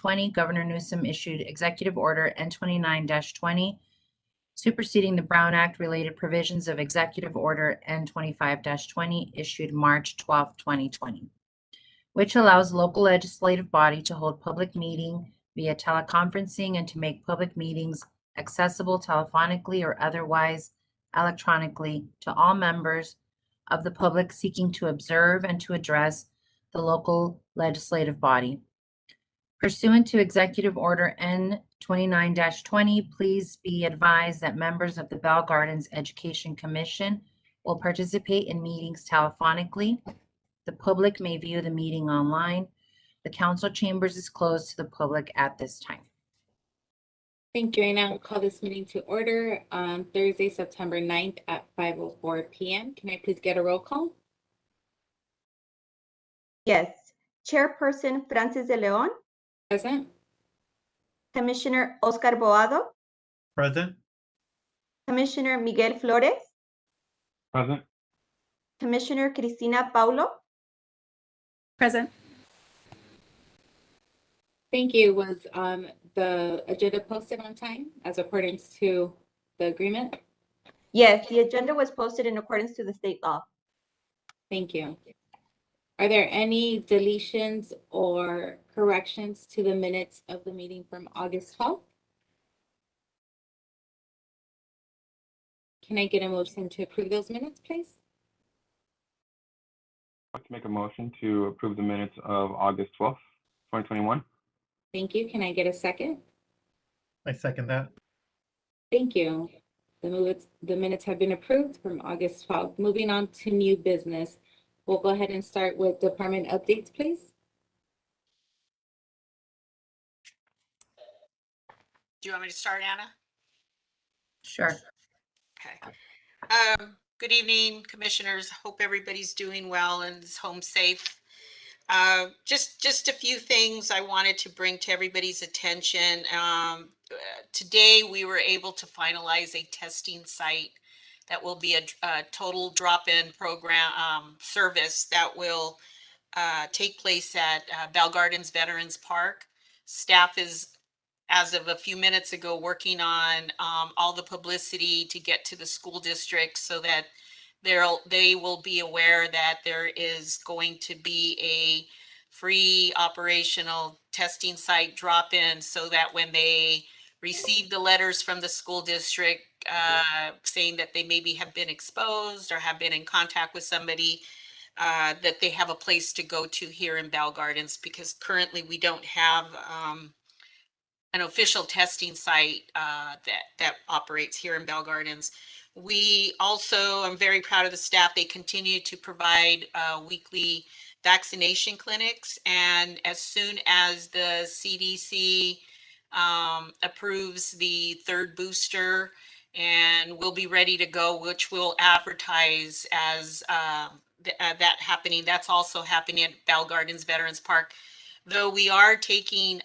Governor Newsom issued Executive Order N29-20, superseding the Brown Act related provisions of Executive Order N25-20 issued March 12, 2020, which allows local legislative body to hold public meeting via teleconferencing and to make public meetings accessible telephonically or otherwise electronically to all members of the public seeking to observe and to address the local legislative body. Pursuant to Executive Order N29-20, please be advised that members of the Bell Gardens Education Commission will participate in meetings telephonically. The public may view the meeting online. The council chambers is closed to the public at this time. Thank you. I now call this meeting to order on Thursday, September 9th at 5:04 p.m. Can I please get a roll call? Yes. Chairperson Francis de Leon. Present. Commissioner Oscar Boado. Present. Commissioner Miguel Flores. Present. Commissioner Cristina Paulo. Present. Thank you. Was the agenda posted on time as according to the agreement? Yes, the agenda was posted in accordance to the state law. Thank you. Are there any deletions or corrections to the minutes of the meeting from August 12th? Can I get a motion to approve those minutes, please? I'd like to make a motion to approve the minutes of August 12th, 2021. Thank you. Can I get a second? I second that. Thank you. The minutes have been approved from August 12th. Moving on to new business. We'll go ahead and start with department updates, please. Do you want me to start, Anna? Sure. Okay. Good evening, commissioners. Hope everybody's doing well and is home safe. Just a few things I wanted to bring to everybody's attention. Today, we were able to finalize a testing site that will be a total drop-in program service that will take place at Bell Gardens Veterans Park. Staff is, as of a few minutes ago, working on all the publicity to get to the school district so that they will be aware that there is going to be a free operational testing site drop-in, so that when they receive the letters from the school district saying that they maybe have been exposed or have been in contact with somebody, that they have a place to go to here in Bell Gardens, because currently we don't have an official testing site that operates here in Bell Gardens. We also, I'm very proud of the staff. They continue to provide weekly vaccination clinics, and as soon as the CDC approves the third booster, and we'll be ready to go, which we'll advertise as that happening. That's also happening at Bell Gardens Veterans Park, though we are taking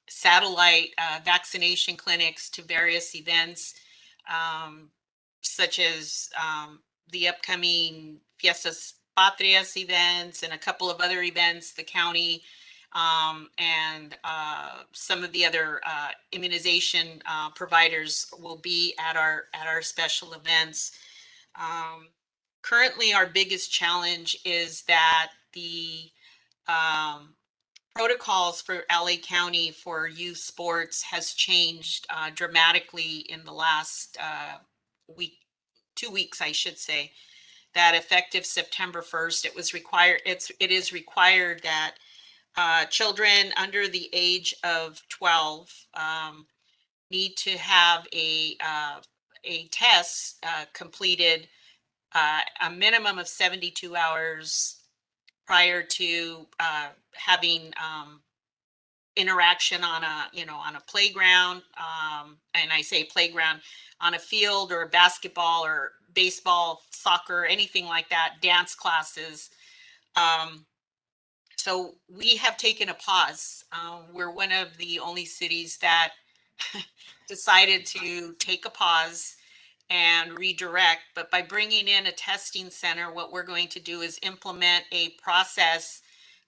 satellite vaccination clinics to various events, such as the upcoming Fiestas Patrias events and a couple of other events, the county and some of the other immunization providers will be at our special events. Currently, our biggest challenge is that the protocols for LA County for youth sports has changed dramatically in the last 2 weeks, I should say. That effective September 1st, it is required that children under the age of 12 need to have a test completed a minimum of 72 hours prior to having interaction on a playground, and I say playground, on a field or a basketball or baseball, soccer, anything like that, dance classes. So we have taken a pause. We're one of the only cities that decided to take a pause and redirect, but by bringing in a testing center, what we're going to do is implement a process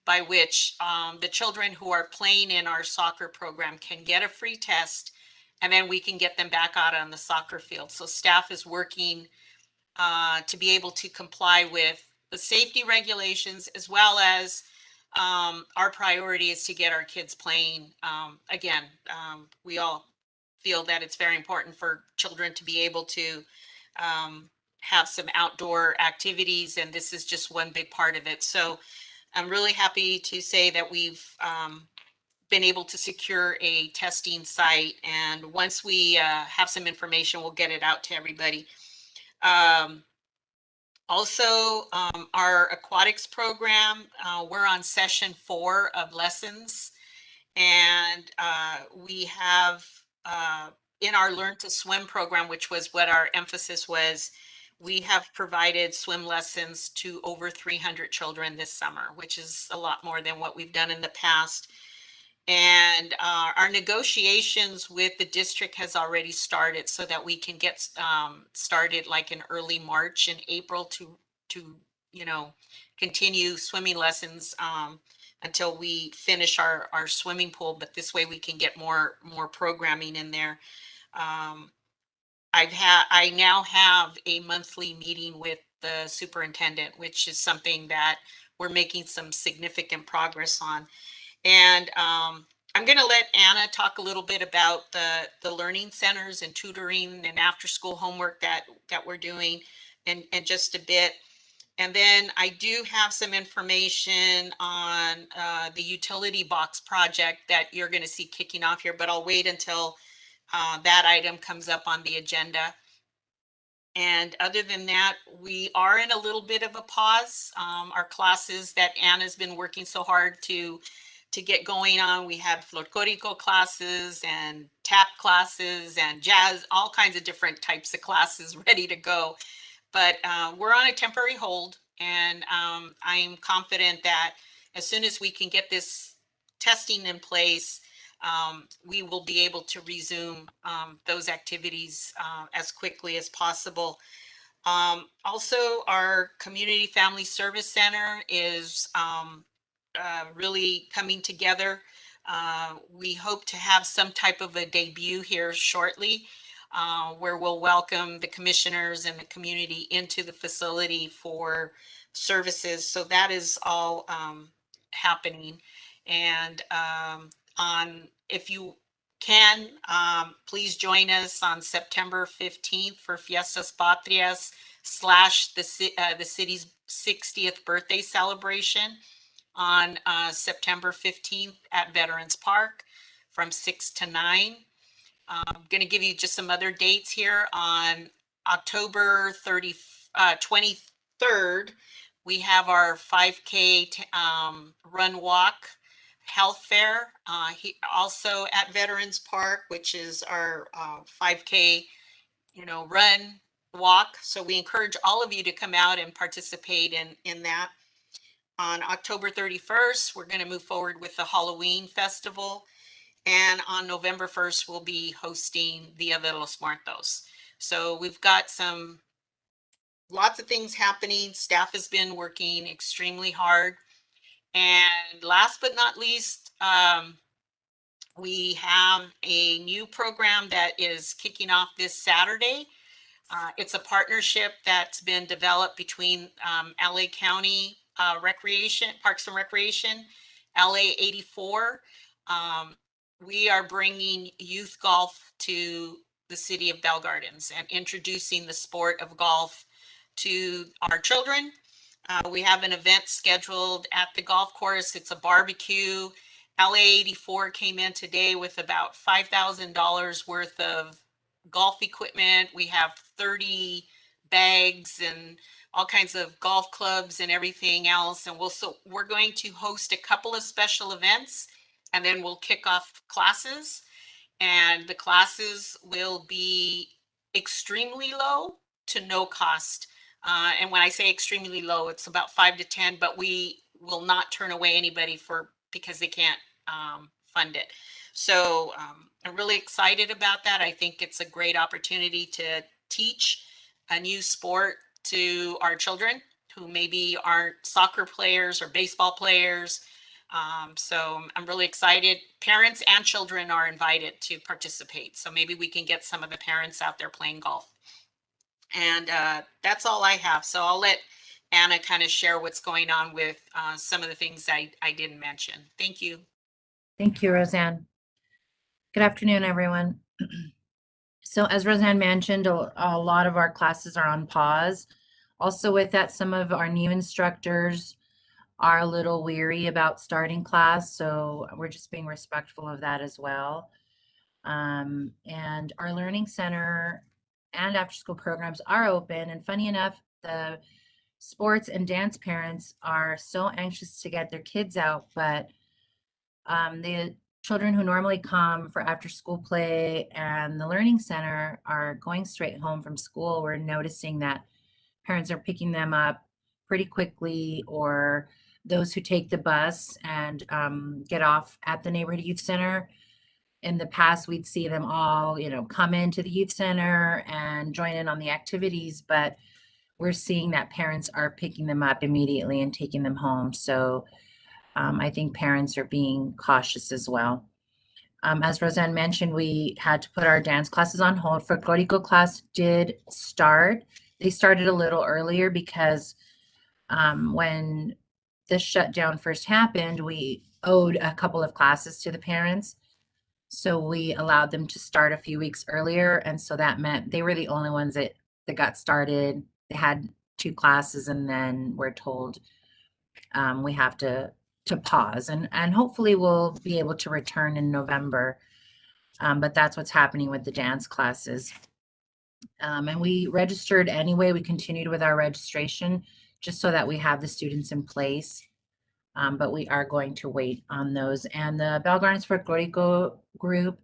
by which the children who are playing in our soccer program can get a free test, and then we can get them back out on the soccer field. So staff is working to be able to comply with the safety regulations, as well as our priority is to get our kids playing again. We all feel that it's very important for children to be able to have some outdoor activities, and this is just one big part of it. So I'm really happy to say that we've been able to secure a testing site, and once we have some information, we'll get it out to everybody. Also, our aquatics program, we're on session 4 of lessons, and we have in our Learn to Swim program, which was what our emphasis was, we have provided swim lessons to over 300 children this summer, which is a lot more than what we've done in the past. And our negotiations with the district has already started, so that we can get started like in early March and April to continue swimming lessons until we finish our swimming pool. But this way we can get more programming in there. I now have a monthly meeting with the superintendent, which is something that we're making some significant progress on. And I'm going to let Anna talk a little bit about the learning centers and tutoring and after school homework that we're doing in just a bit. And then I do have some information on the utility box project that you're going to see kicking off here, but I'll wait until that item comes up on the agenda. And other than that, we are in a little bit of a pause. Our classes that Anna's been working so hard to get going on, we had folklorico classes and tap classes and jazz, all kinds of different types of classes ready to go. But we're on a temporary hold, and I'm confident that as soon as we can get this testing in place, we will be able to resume those activities as quickly as possible. Also, our Community Family Service Center is really coming together. We hope to have some type of a debut here shortly, where we'll welcome the commissioners and the community into the facility for services. So that is all happening. And if you can, please join us on September 15th for Fiestas Patrias / the city's 60th birthday celebration on September 15th at Veterans Park from 6 to 9. I'm going to give you just some other dates here. On October 23rd, we have our 5K run walk health fair, also at Veterans Park, which is our 5K run walk. So we encourage all of you to come out and participate in that. On October 31st, we're going to move forward with the Halloween festival. And on November 1st, we'll be hosting Dia de los Muertos. So we've got lots of things happening. Staff has been working extremely hard. And last but not least, we have a new program that is kicking off this Saturday. It's a partnership that's been developed between LA County Parks and Recreation, LA 84. We are bringing youth golf to the city of Bell Gardens and introducing the sport of golf to our children. We have an event scheduled at the golf course. It's a barbecue. LA 84 came in today with about $5,000 worth of golf equipment. We have 30 bags and all kinds of golf clubs and everything else. And we're going to host a couple of special events, and then we'll kick off classes. And the classes will be extremely low to no cost. And when I say extremely low, it's about 5 to 10, but we will not turn away anybody because they can't fund it. So I'm really excited about that. I think it's a great opportunity to teach a new sport to our children who maybe aren't soccer players or baseball players, So I'm really excited. Parents and children are invited to participate. So maybe we can get some of the parents out there playing golf. And that's all I have. So I'll let Anna kind of share what's going on with some of the things I didn't mention. Thank you. Thank you, Roseanne. Good afternoon, everyone. So as Roseanne mentioned, a lot of our classes are on pause. Also with that, some of our new instructors are a little weary about starting class, so we're just being respectful of that as well. And our learning center and after school programs are open, and funny enough, the sports and dance parents are so anxious to get their kids out, but the children who normally come for after school play and the learning center are going straight home from school. We're noticing that parents are picking them up pretty quickly, or those who take the bus and get off at the neighborhood youth center. In the past, we'd see them all, come into the youth center and join in on the activities, but we're seeing that parents are picking them up immediately and taking them home. So I think parents are being cautious as well. As Roseanne mentioned, we had to put our dance classes on hold. Folklorico class did start. They started a little earlier because when this shutdown first happened, we owed a couple of classes to the parents. So we allowed them to start a few weeks earlier. And so that meant they were the only ones that got started. They had 2 classes, and then we're told we have to pause, and hopefully we'll be able to return in November. But that's what's happening with the dance classes. And we registered anyway. We continued with our registration just so that we have the students in place. But we are going to wait on those. And the Bell Gardens Folklorico group,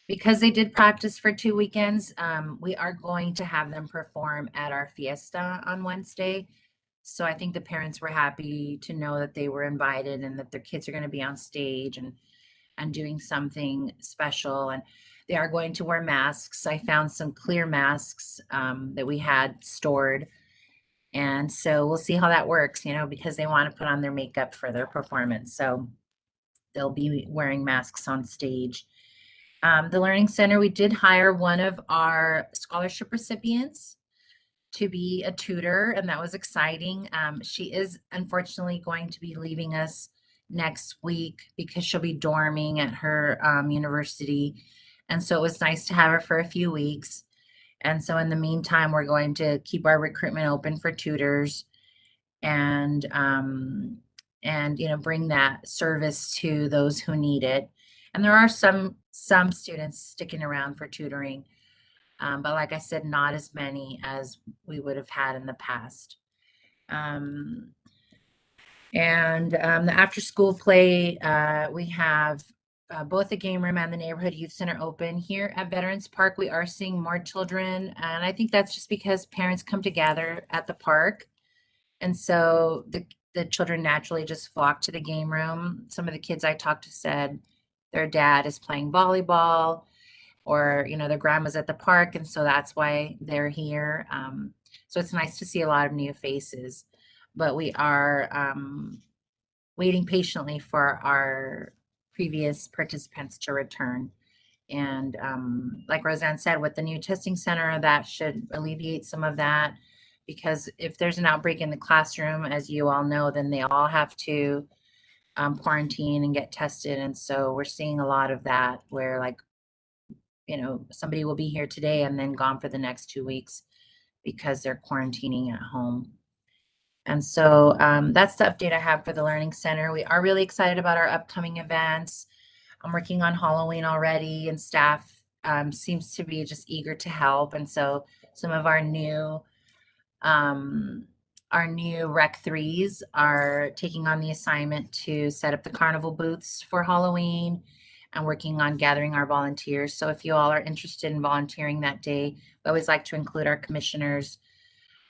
because they did practice for 2 weekends, we are going to have them perform at our fiesta on Wednesday. So I think the parents were happy to know that they were invited and that their kids are going to be on stage and doing something special. And they are going to wear masks. I found some clear masks that we had stored. And so we'll see how that works, because they want to put on their makeup for their performance. So they'll be wearing masks on stage. The Learning Center, we did hire one of our scholarship recipients to be a tutor, and that was exciting. She is unfortunately going to be leaving us next week because she'll be dorming at her university. And so it was nice to have her for a few weeks. And so in the meantime, we're going to keep our recruitment open for tutors and bring that service to those who need it. And there are some students sticking around for tutoring. But like I said, not as many as we would have had in the past. The after school play, we have both the game room and the neighborhood youth center open. Here at Veterans Park, we are seeing more children. And I think that's just because parents come together at the park. And so the children naturally just flock to the game room. Some of the kids I talked to said their dad is playing volleyball, or their grandma's at the park, and so that's why they're here. So it's nice to see a lot of new faces, but we are waiting patiently for our previous participants to return. And like Roseanne said, with the new testing center, that should alleviate some of that, because if there's an outbreak in the classroom, as you all know, then they all have to quarantine and get tested. And so we're seeing a lot of that where, like, somebody will be here today and then gone for the next 2 weeks because they're quarantining at home. And so that's the update I have for the Learning Center. We are really excited about our upcoming events. I'm working on Halloween already, and staff seems to be just eager to help. And so some of our new Rec 3s are taking on the assignment to set up the carnival booths for Halloween and working on gathering our volunteers. So if you all are interested in volunteering that day, we always like to include our commissioners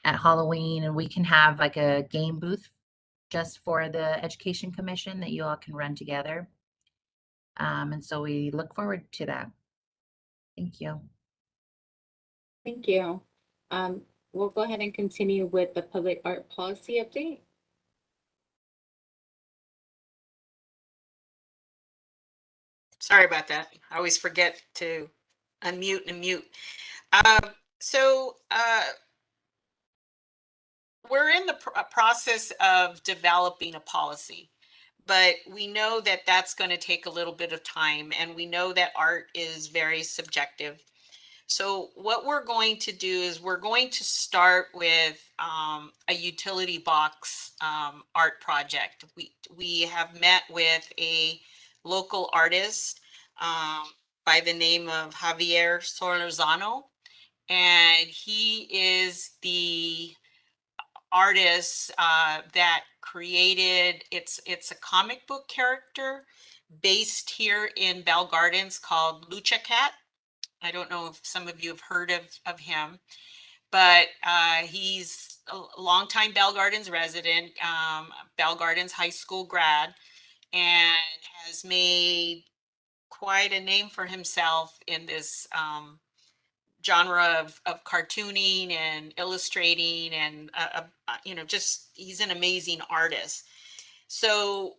at Halloween, and we can have like a game booth just for the Education Commission that you all can run together. And so we look forward to that. Thank you. Thank you. We'll go ahead and continue with the public art policy update. Sorry about that. I always forget to unmute and mute. So we're in the process of developing a policy, but we know that that's going to take a little bit of time, and we know that art is very subjective. So what we're going to do is we're going to start with a utility box art project. We have met with a local artist by the name of Javier Solorzano, and he is the artist that created, it's a comic book character based here in Bell Gardens called Lucha Cat. I don't know if some of you have heard of him, but he's a longtime Bell Gardens resident, Bell Gardens High School grad, and has made quite a name for himself in this genre of cartooning and illustrating, and just he's an amazing artist. So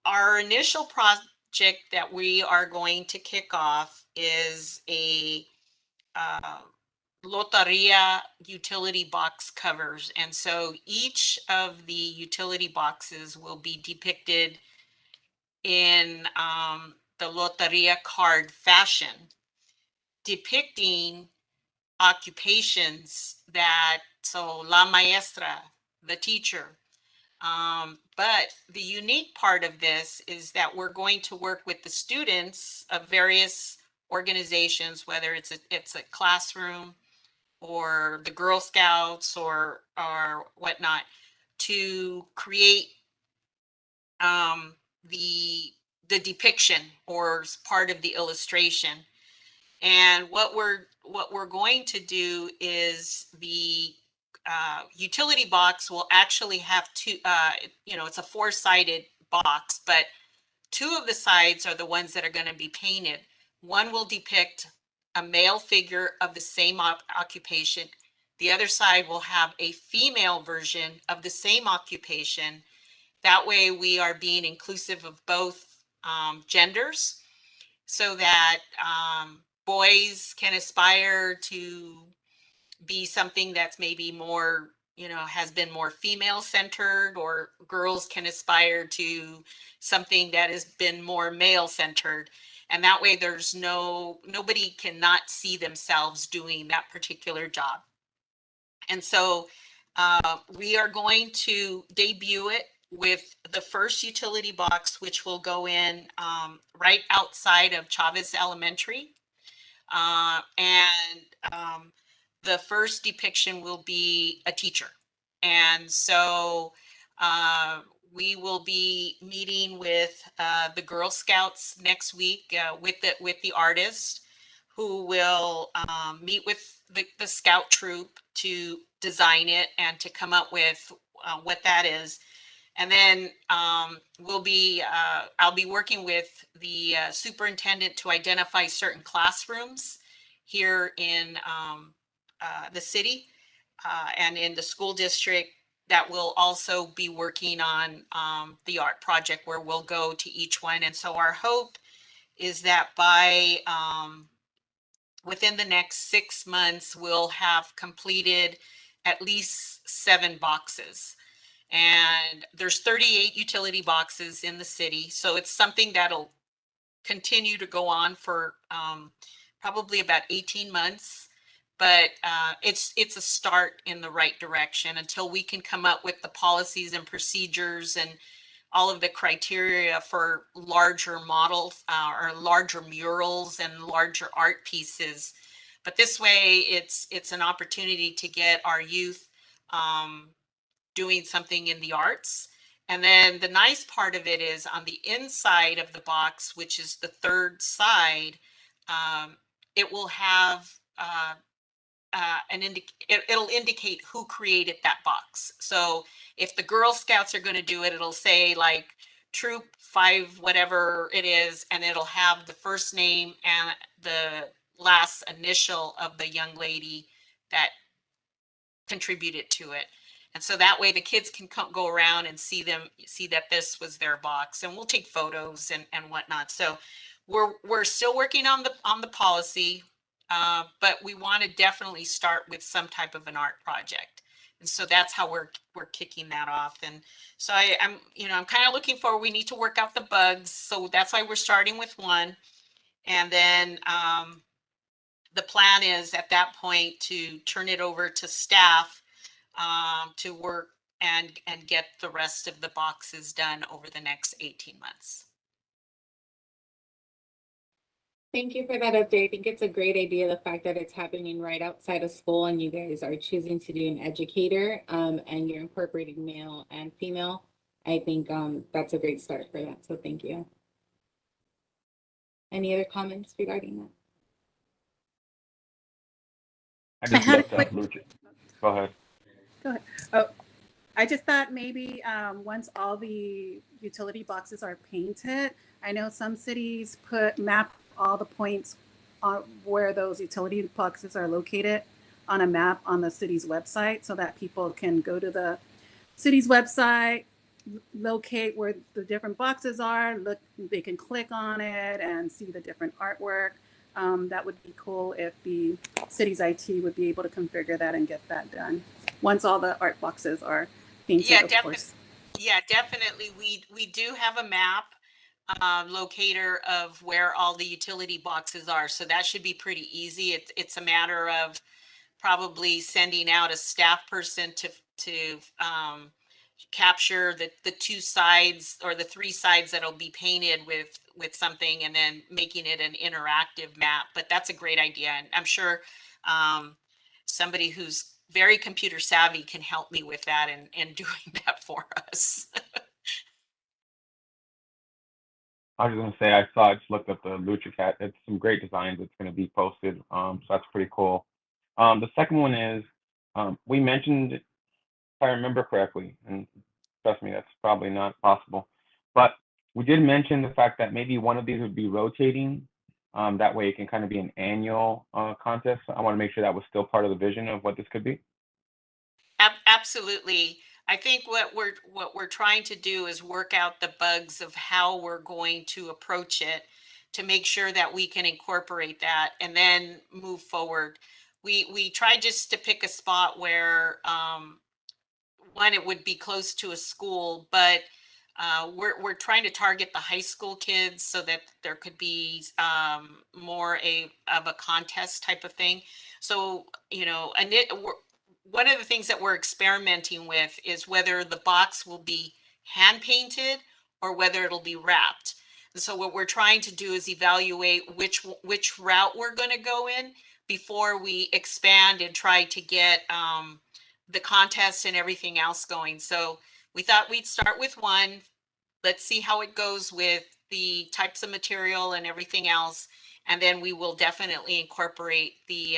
our initial project that we are going to kick off is a Loteria utility box covers. And so each of the utility boxes will be depicted in the Loteria card fashion, depicting occupations so la maestra, the teacher. But the unique part of this is that we're going to work with the students of various organizations, whether it's a classroom or the Girl Scouts or whatnot, to create the depiction or part of the illustration. And what we're going to do is the utility box will actually have two, it's a four-sided box, but two of the sides are the ones that are going to be painted. One will depict a male figure of the same occupation. The other side will have a female version of the same occupation. That way we are being inclusive of both genders, so that boys can aspire to be something that's maybe more, has been more female centered, or girls can aspire to something that has been more male centered. And that way there's nobody cannot see themselves doing that particular job. And so we are going to debut it with the first utility box, which will go in right outside of Chavez Elementary. The first depiction will be a teacher. And so we will be meeting with the Girl Scouts next week with the artist, who will meet with the scout troop to design it and to come up with what that is. And then I'll be working with the superintendent to identify certain classrooms here in the city and in the school district that will also be working on the art project, where we'll go to each one. And so our hope is that by within the next 6 months, we'll have completed at least 7 boxes. And there's 38 utility boxes in the city. So it's something that'll continue to go on for probably about 18 months. But it's a start in the right direction until we can come up with the policies and procedures and all of the criteria for larger models or larger murals and larger art pieces. But this way, it's an opportunity to get our youth doing something in the arts. And then the nice part of it is on the inside of the box, which is the third side, it will have it'll indicate who created that box. So if the Girl Scouts are going to do it, it'll say like troop 5 whatever it is, and it'll have the first name and the last initial of the young lady that contributed to it. And so that way the kids can go around and see that this was their box, and we'll take photos and whatnot. So we're still working on the policy, but we want to definitely start with some type of an art project. And so that's how we're kicking that off. And so I'm kind of looking forward. We need to work out the bugs. So that's why we're starting with one. And then the plan is at that point to turn it over to staff to work and get the rest of the boxes done over the next 18 months. Thank you for that update. I think it's a great idea, the fact that it's happening right outside of school and you guys are choosing to do an educator, and you're incorporating male and female. I think that's a great start for that. So thank you. Any other comments regarding that? I just had a looked up Lucha. Go ahead. Go ahead. Oh, I just thought maybe once all the utility boxes are painted, I know some cities map all the points on where those utility boxes are located on a map on the city's website, so that people can go to the city's website, locate where the different boxes are, they can click on it and see the different artwork. That would be cool if the city's IT would be able to configure that and get that done once all the art boxes are painted, Yeah, of course. Yeah, definitely. We do have a map locator of where all the utility boxes are, so that should be pretty easy. It's a matter of probably sending out a staff person to capture the two sides or the three sides that'll be painted with something, and then making it an interactive map. But that's a great idea, and I'm sure somebody who's very computer savvy can help me with that and doing that for us. I was going to say, I just looked up the Lucha Cat. It's some great designs that's going to be posted. So that's pretty cool. The second one is, we mentioned, if I remember correctly, and trust me, that's probably not possible, but we did mention the fact that maybe one of these would be rotating. That way it can kind of be an annual contest. I want to make sure that was still part of the vision of what this could be. Absolutely. I think what we're trying to do is work out the bugs of how we're going to approach it to make sure that we can incorporate that and then move forward. We tried just to pick a spot where one, it would be close to a school, but we're trying to target the high school kids so that there could be more of a contest type of thing. So, one of the things that we're experimenting with is whether the box will be hand painted or whether it'll be wrapped. And so what we're trying to do is evaluate which route we're going to go in before we expand and try to get the contest and everything else going. So we thought we'd start with one. Let's see how it goes with the types of material and everything else. And then we will definitely incorporate the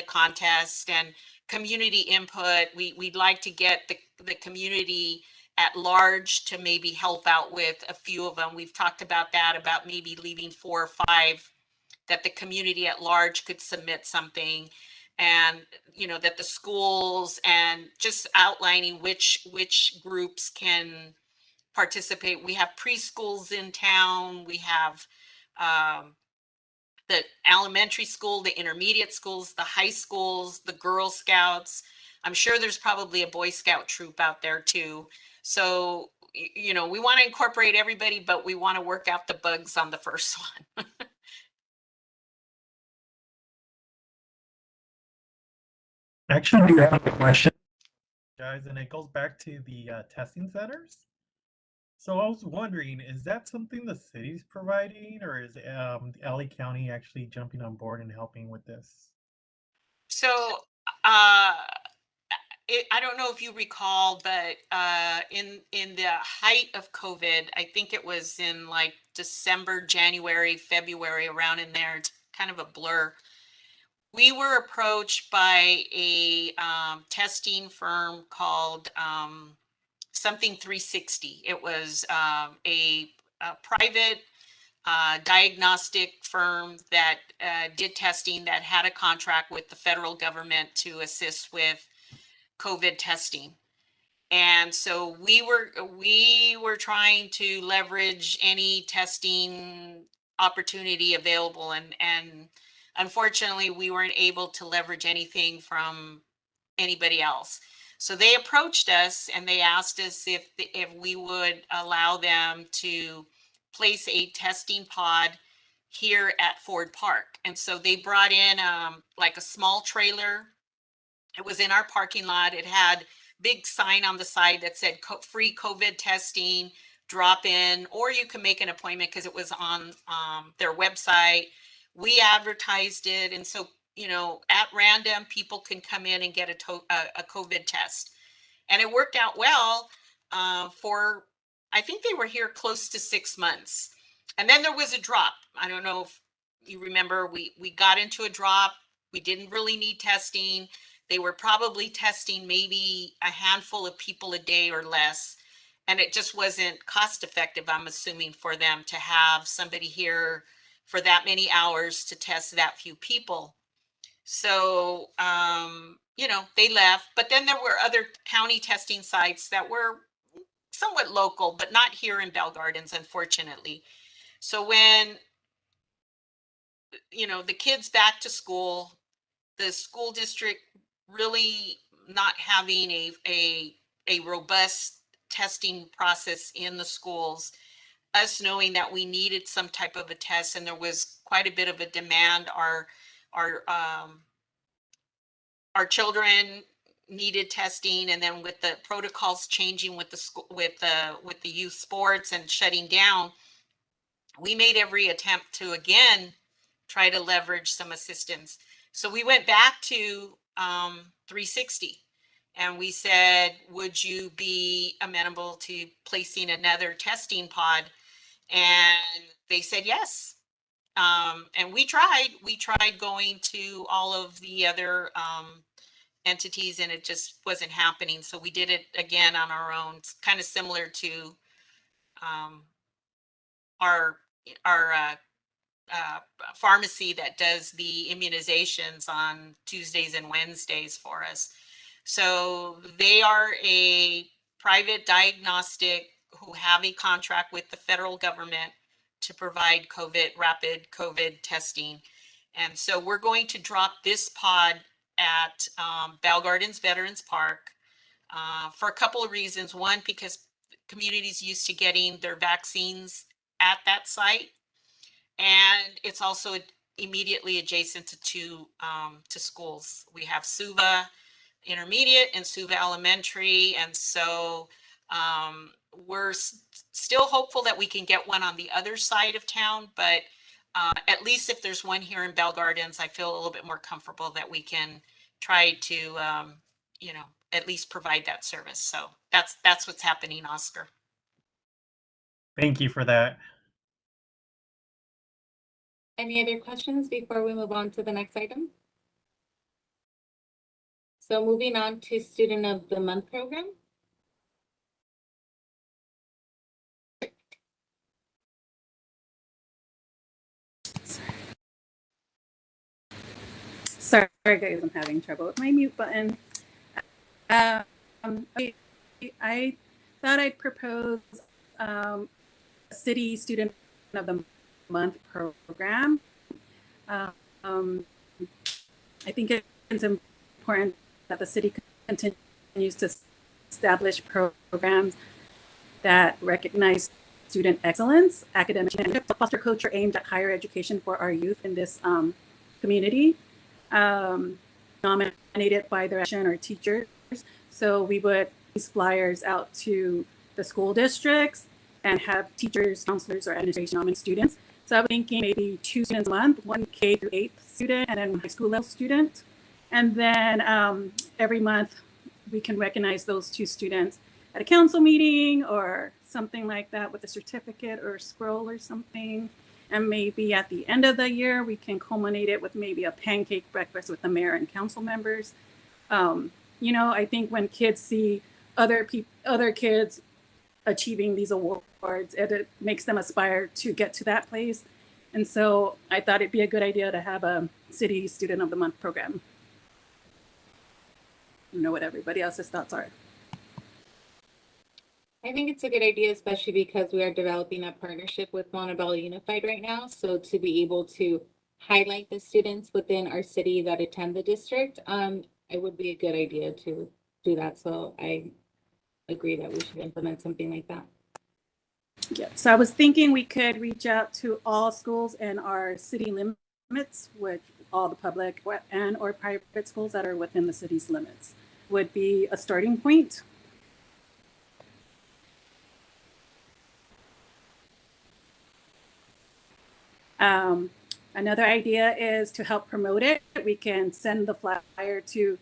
contest and community input. We'd like to get the community at large to maybe help out with a few of them. We've talked about that, about maybe leaving 4 or 5 that the community at large could submit something, and that the schools, and just outlining which groups can participate. We have preschools in town. We have the elementary school, the intermediate schools, the high schools, the Girl Scouts. I'm sure there's probably a Boy Scout troop out there too. So, we want to incorporate everybody, but we want to work out the bugs on the first one. Actually, I do have a question, guys, and it goes back to the testing centers. So I was wondering, is that something the city's providing, or is LA County actually jumping on board and helping with this? So, I don't know if you recall, but in the height of COVID, I think it was in like December, January, February, around in there. It's kind of a blur. We were approached by a testing firm called Something 360. It was a private diagnostic firm that did testing, that had a contract with the federal government to assist with COVID testing. And so we were trying to leverage any testing opportunity available, and unfortunately we weren't able to leverage anything from anybody else. So they approached us and they asked us if we would allow them to place a testing pod here at Ford Park. And so they brought in like a small trailer. It was in our parking lot. It had big sign on the side that said free COVID testing, drop in, or you can make an appointment because it was on their website. We advertised it. And so, you know, at random, people can come in and get a COVID test. And it worked out well for, I think they were here close to 6 months. And then there was a drop. I don't know if you remember, we got into a drop. We didn't really need testing. They were probably testing maybe a handful of people a day or less. And it just wasn't cost effective, I'm assuming, for them to have somebody here for that many hours to test that few people. So, you know, they left. But then there were other county testing sites that were somewhat local, but not here in Bell Gardens, unfortunately. So when, you know, the kids back to school, the school district really not having a robust testing process in the schools, us knowing that we needed some type of a test, and there was quite a bit of a demand. Our children needed testing, and then with the protocols changing with the school, with the youth sports and shutting down, we made every attempt to again try to leverage some assistance. So we went back to 360 and we said, would you be amenable to placing another testing pod? And they said yes. And we tried going to all of the other entities, and it just wasn't happening. So we did it again on our own. It's kind of similar to our pharmacy that does the immunizations on Tuesdays and Wednesdays for us. So they are a private diagnostic who have a contract with the federal government to provide rapid COVID testing. And so we're going to drop this pod at Bell Gardens Veterans Park for a couple of reasons. One, because communities used to getting their vaccines at that site. And it's also immediately adjacent to schools. We have Suva Intermediate and Suva Elementary. And so we're still hopeful that we can get one on the other side of town, but at least if there's one here in Bell Gardens, I feel a little bit more comfortable that we can try to, you know, at least provide that service. So that's what's happening, Oscar. Thank you for that. Any other questions before we move on to the next item? So moving on to Student of the Month program. Sorry, guys, I'm having trouble with my mute button. I thought I'd propose a City Student of the Month program. I think it's important that the city continues to establish programs that recognize student excellence, academic achievement, foster culture aimed at higher education for our youth in this community, nominated by their action or teachers. So we would these flyers out to the school districts and have teachers, counselors, or administration nominate students. So I was thinking maybe 2 students a month, one K through 8th student, and then one high school level student. And then every month we can recognize those 2 students at a council meeting or something like that with a certificate or a scroll or something. And maybe at the end of the year, we can culminate it with maybe a pancake breakfast with the mayor and council members. You know, I think when kids see other kids achieving these awards, it makes them aspire to get to that place. And so I thought it'd be a good idea to have a City Student of the Month program. I don't know what everybody else's thoughts are. I think it's a good idea, especially because we are developing a partnership with Montebello Unified right now. So to be able to highlight the students within our city that attend the district, it would be a good idea to do that. So I agree that we should implement something like that. Yeah, so I was thinking we could reach out to all schools in our city limits, which all the public and or private schools that are within the city's limits would be a starting point. Another idea is to help promote it. We can send the flyer to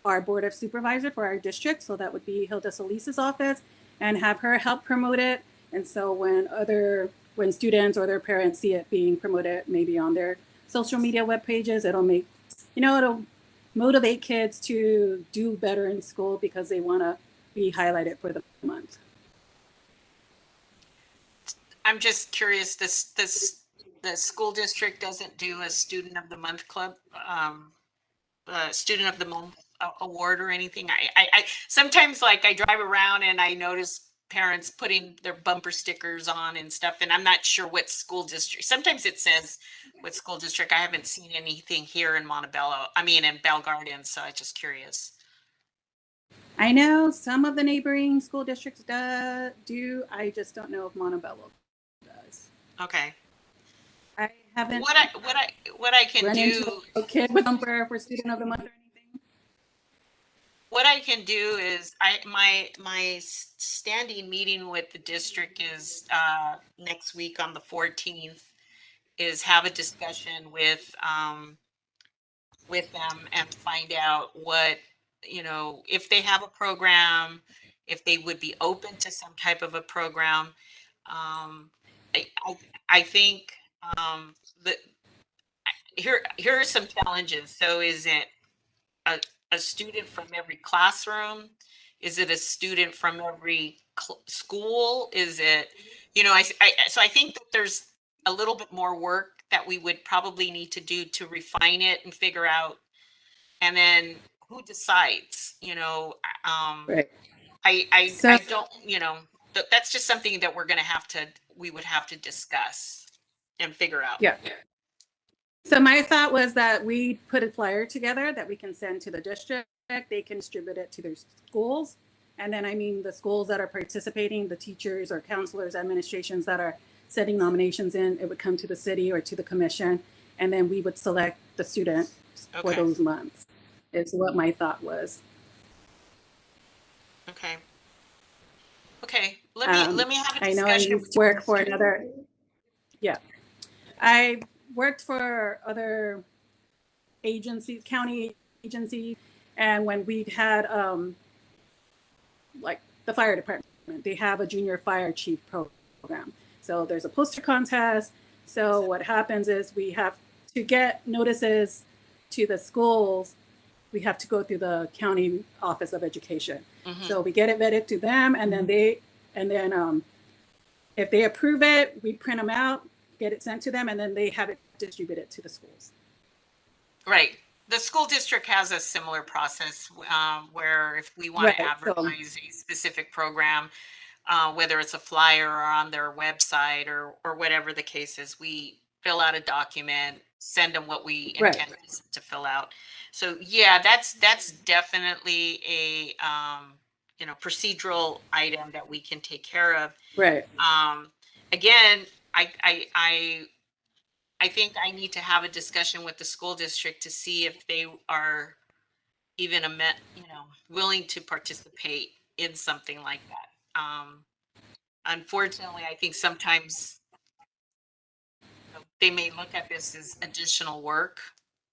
our board of supervisor for our district. So that would be Hilda Solis's office, and have her help promote it. And so when students or their parents see it being promoted, maybe on their social media web pages, it'll motivate kids to do better in school because they want to be highlighted for the month. I'm just curious, the school district doesn't do a student of the month club, student of the month award or anything. I sometimes, like, I drive around and I notice parents putting their bumper stickers on and stuff, and I'm not sure what school district. Sometimes it says what school district. I haven't seen anything here in Montebello. I mean, in Bell Gardens. So I'm just curious. I know some of the neighboring school districts do. I just don't know if Montebello does. Okay. I haven't What I can run into do. a kid with number for student of the month or anything. What I can do is my standing meeting with the district is next week on the 14th, is have a discussion with them and find out what, if they have a program, if they would be open to some type of a program. I think that here are some challenges. So is it a student from every classroom? Is it a student from every school? Is it, so I think that there's a little bit more work that we would probably need to do to refine it and figure out. And then who decides, Right. I don't, that's just something that we would have to discuss and figure out. Yeah. So my thought was that we put a flyer together that we can send to the district. They can distribute it to their schools. And then, the schools that are participating, the teachers or counselors, administrations that are setting nominations in, it would come to the city or to the commission. And then we would select the student for those months, is what my thought was. Okay. Let me have a discussion. I know I used to work for another. Yeah. I worked for other agencies, county agencies, and when we had like the fire department, they have a junior fire chief program. So there's a poster contest. So what happens is we have to get notices to the schools. We have to go through the county office of education. Mm-hmm. So we get it vetted to them, and then if they approve it, we print them out, get it sent to them, and then they have it distributed to the schools. Right. The school district has a similar process where if we want to advertise a specific program, whether it's a flyer or on their website or whatever the case is, we fill out a document, send them what we intend to fill out. So yeah, that's definitely a procedural item that we can take care of. Right. Again, I think I need to have a discussion with the school district to see if they are even willing to participate in something like that. Unfortunately, I think sometimes they may look at this as additional work,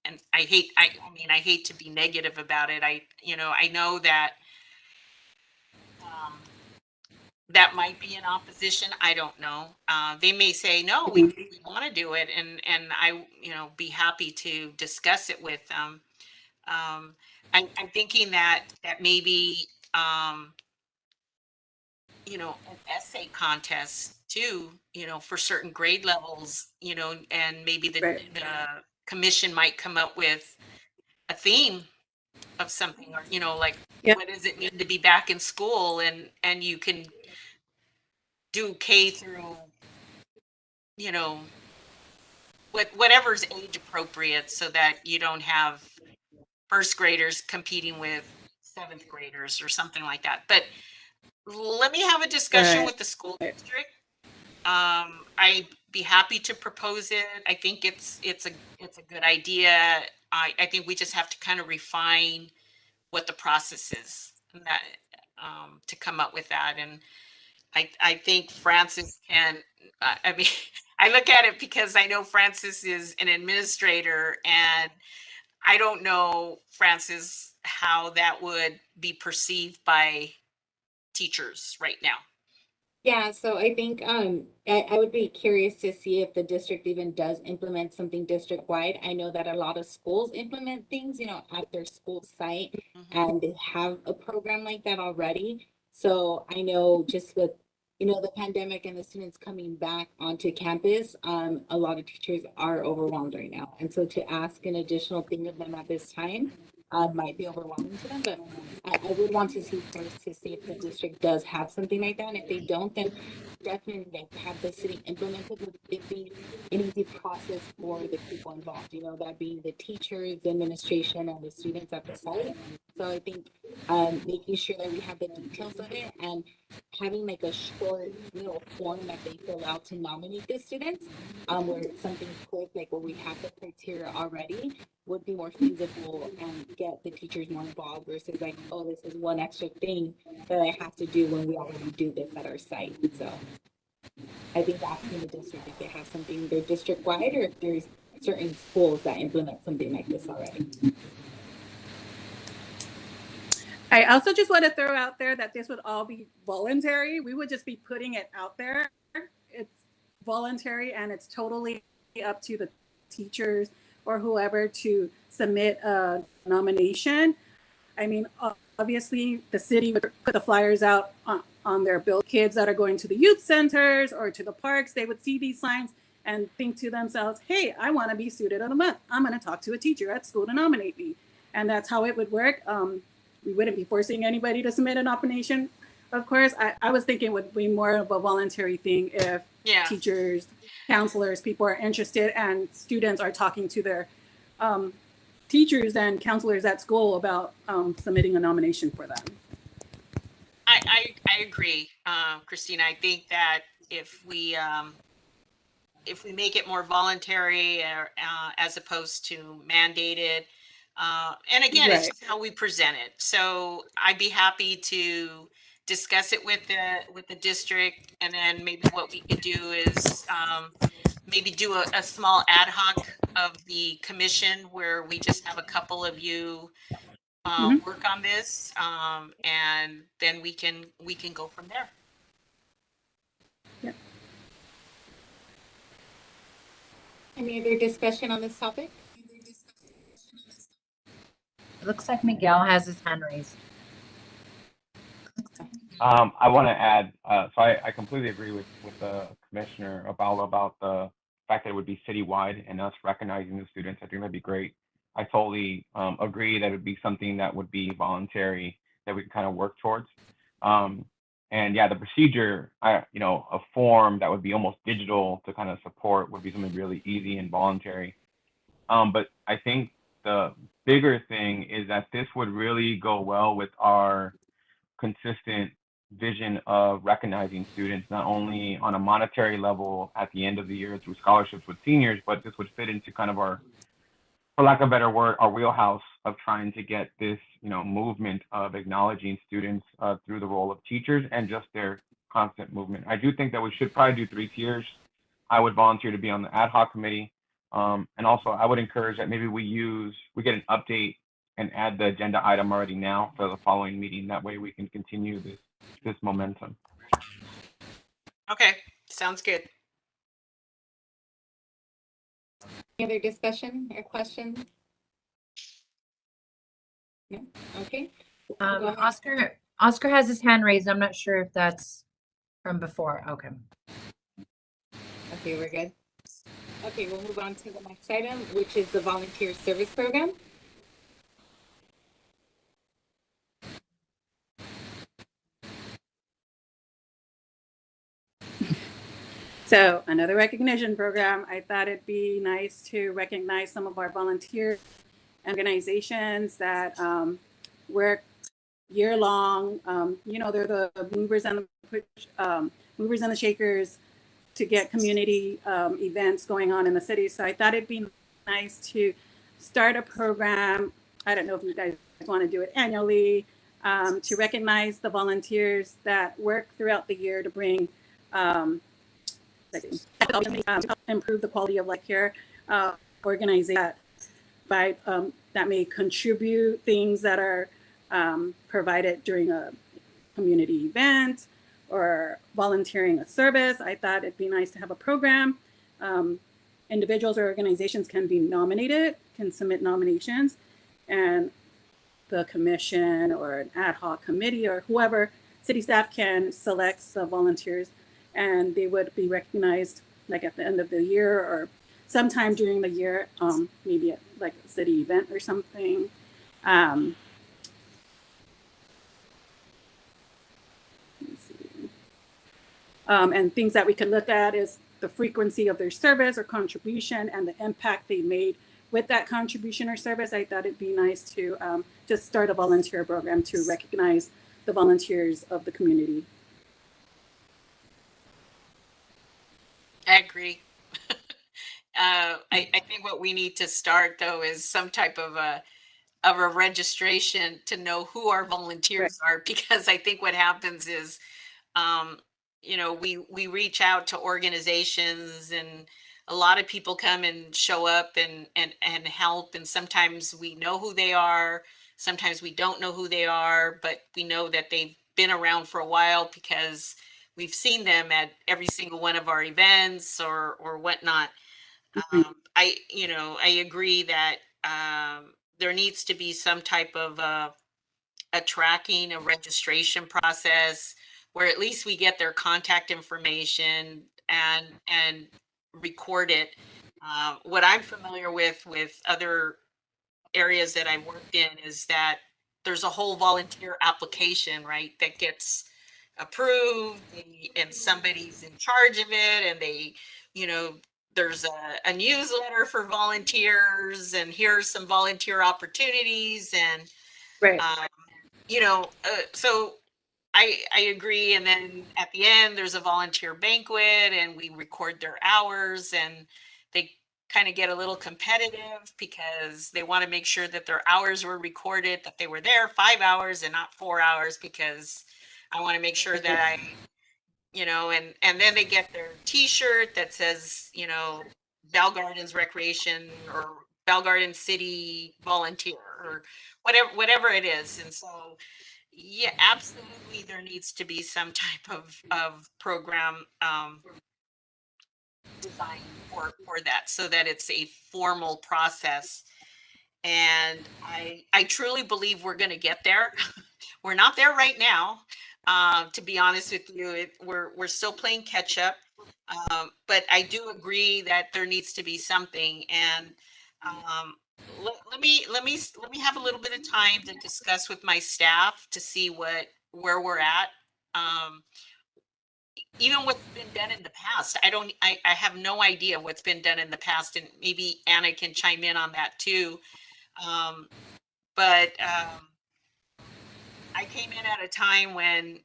and I hate to be negative about it. I know that that might be an opposition. I don't know. They may say, no, we want to do it. And I, be happy to discuss it with them. I'm thinking that maybe, an essay contest too, for certain grade levels, and maybe the commission might come up with a theme of something, or, what does it mean to be back in school? And you can do K through, you know, whatever's age appropriate, so that you don't have first graders competing with seventh graders or something like that. But let me have a discussion Right. with the school district. I'd be happy to propose it. I think it's a good idea. I think we just have to kind of refine what the process is, and that to come up with that. And I think Francis can. I mean, I look at it because I know Francis is an administrator, and I don't know, Francis, how that would be perceived by teachers right now. Yeah, so I think I would be curious to see if the district even does implement something district-wide. I know that a lot of schools implement things, at their school site, and they have a program like that already. So I know just with, the pandemic and the students coming back onto campus, a lot of teachers are overwhelmed right now. And so to ask an additional thing of them at this time might be overwhelming to them, but I would want to see first to see if the district does have something like that. And if they don't, then definitely like have the city implement it, would it be an easy process for the people involved, that being the teachers, the administration, and the students at the site. So I think making sure that we have the details of it and having like a short little form that they fill out to nominate the students, where it's something quick, like where we have the criteria already, would be more feasible and get the teachers more involved versus like, oh, this is one extra thing that I have to do when we already do this at our site. So I think asking the district if they have something they're district wide or if there's certain schools that implement something like this already. I also just want to throw out there that this would all be voluntary. We would just be putting it out there. It's voluntary, and it's totally up to the teachers or whoever to submit a nomination. I mean, obviously, the city would put the flyers out on their bill. Kids that are going to the youth centers or to the parks, they would see these signs and think to themselves, hey, I want to be student of the month. I'm going to talk to a teacher at school to nominate me. And that's how it would work. We wouldn't be forcing anybody to submit a nomination. Of course, I was thinking it would be more of a voluntary thing if teachers, counselors, people are interested, and students are talking to their teachers and counselors at school about submitting a nomination for them. I agree, Christina. I think that if we make it more voluntary as opposed to mandated, and again, it's just how we present it. So I'd be happy to discuss it with the district, and then maybe what we could do is maybe do a small ad hoc of the commission where we just have a couple of you work on this, and then we can go from there. Yep. Any other discussion on this topic? It looks like Miguel has his hand raised. I want to add, so I completely agree with the Commissioner about the fact that it would be citywide and us recognizing the students. I think that'd be great. I totally agree that it would be something that would be voluntary that we can kind of work towards. And yeah, the procedure, a form that would be almost digital to kind of support would be something really easy and voluntary. But I think the bigger thing is that this would really go well with our consistent vision of recognizing students, not only on a monetary level at the end of the year through scholarships with seniors, but this would fit into kind of our, for lack of a better word, our wheelhouse of trying to get this, movement of acknowledging students through the role of teachers and just their constant movement. I do think that we should probably do 3 tiers. I would volunteer to be on the ad hoc committee. And also I would encourage that maybe we get an update and add the agenda item already now for the following meeting. That way we can continue this momentum. Okay, sounds good. Any other discussion or questions? No? Okay. Oscar has his hand raised. I'm not sure if that's from before. Okay. Okay, we're good. Okay, we'll move on to the next item, which is the volunteer service program. So another recognition program. I thought it'd be nice to recognize some of our volunteer organizations that work year long. They're the movers and the shakers to get community events going on in the city. So I thought it'd be nice to start a program. I don't know if you guys want to do it annually, to recognize the volunteers that work throughout the year to bring improve the quality of life here. Organizing that by that may contribute things that are provided during a community event or volunteering a service. I thought it'd be nice to have a program. Individuals or organizations can be nominated, can submit nominations, and the commission or an ad hoc committee or whoever, city staff can select the volunteers, and they would be recognized like at the end of the year or sometime during the year, maybe at like a city event or something. And things that we could look at is the frequency of their service or contribution and the impact they made with that contribution or service. I thought it'd be nice to just start a volunteer program to recognize the volunteers of the community. I agree. I think what we need to start though is some type of a registration to know who our volunteers are, because I think what happens is we reach out to organizations and a lot of people come and show up and help, and sometimes we know who they are, sometimes we don't know who they are, but we know that they've been around for a while because we've seen them at every single one of our events or whatnot. I agree that there needs to be some type of a tracking, a registration process where at least we get their contact information and record it. What I'm familiar with other areas that I've worked in is that there's a whole volunteer application, right, that gets approved and somebody's in charge of it, and they, there's a newsletter for volunteers and here's some volunteer opportunities and Right. So I agree. And then at the end, there's a volunteer banquet and we record their hours, and they kind of get a little competitive because they want to make sure that their hours were recorded, that they were there 5 hours and not 4 hours, because I want to make sure that and then they get their t-shirt that says, Bell Gardens Recreation or Bell Garden City Volunteer or whatever it is. And so, yeah, absolutely, there needs to be some type of program designed for that, so that it's a formal process. And I truly believe we're going to get there. We're not there right now. To be honest with you, we're still playing catch up. But I do agree that there needs to be something. And let me have a little bit of time to discuss with my staff to see where we're at. Even what's been done in the past, I have no idea what's been done in the past, and maybe Anna can chime in on that too. But I came in at a time when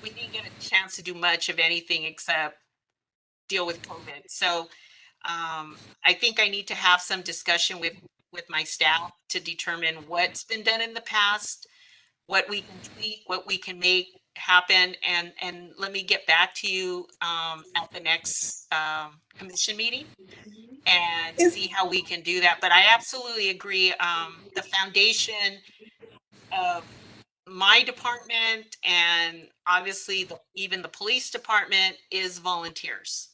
we didn't get a chance to do much of anything except deal with COVID. So I think I need to have some discussion with my staff to determine what's been done in the past, what we can tweak, what we can make happen, and let me get back to you at the next commission meeting and see how we can do that. But I absolutely agree. The foundation of my department and obviously even the police department is volunteers.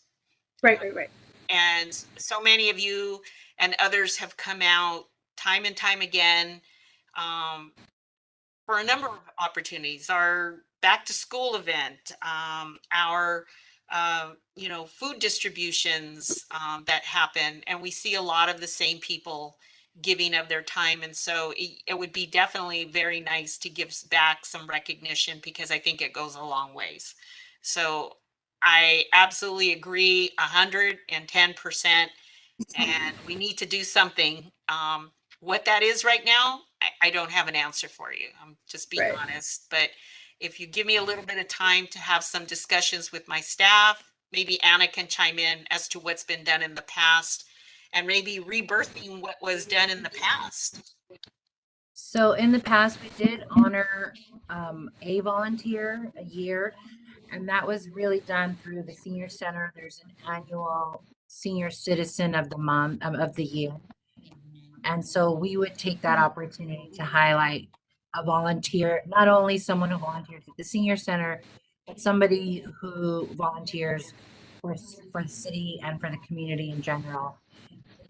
Right. And so many of you and others have come out time and time again for a number of opportunities. Our back to school event, our food distributions that happen, and we see a lot of the same people giving of their time. And so it would be definitely very nice to give back some recognition, because I think it goes a long ways. So I absolutely agree 110%, and we need to do something. What that is right now, I don't have an answer for you. I'm just being Right. honest. But if you give me a little bit of time to have some discussions with my staff, maybe Anna can chime in as to what's been done in the past and maybe rebirthing what was done in the past. So in the past, we did honor a volunteer a year, and that was really done through the senior center. There's an annual senior citizen of the month of the year. And so we would take that opportunity to highlight a volunteer, not only someone who volunteers at the senior center, but somebody who volunteers for the city and for the community in general.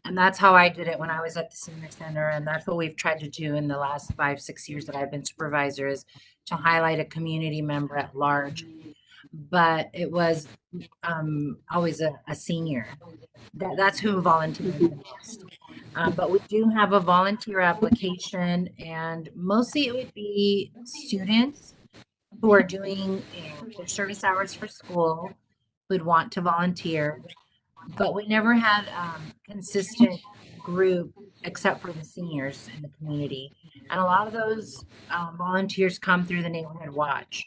And that's how I did it when I was at the senior center. And that's what we've tried to do in the last 5-6 years that I've been supervisor, is to highlight a community member at large. But it was always a senior. That's who volunteers the most. But we do have a volunteer application, and mostly it would be students who are doing their service hours for school who'd want to volunteer. But we never had consistent group except for the seniors in the community. And a lot of those volunteers come through the neighborhood watch.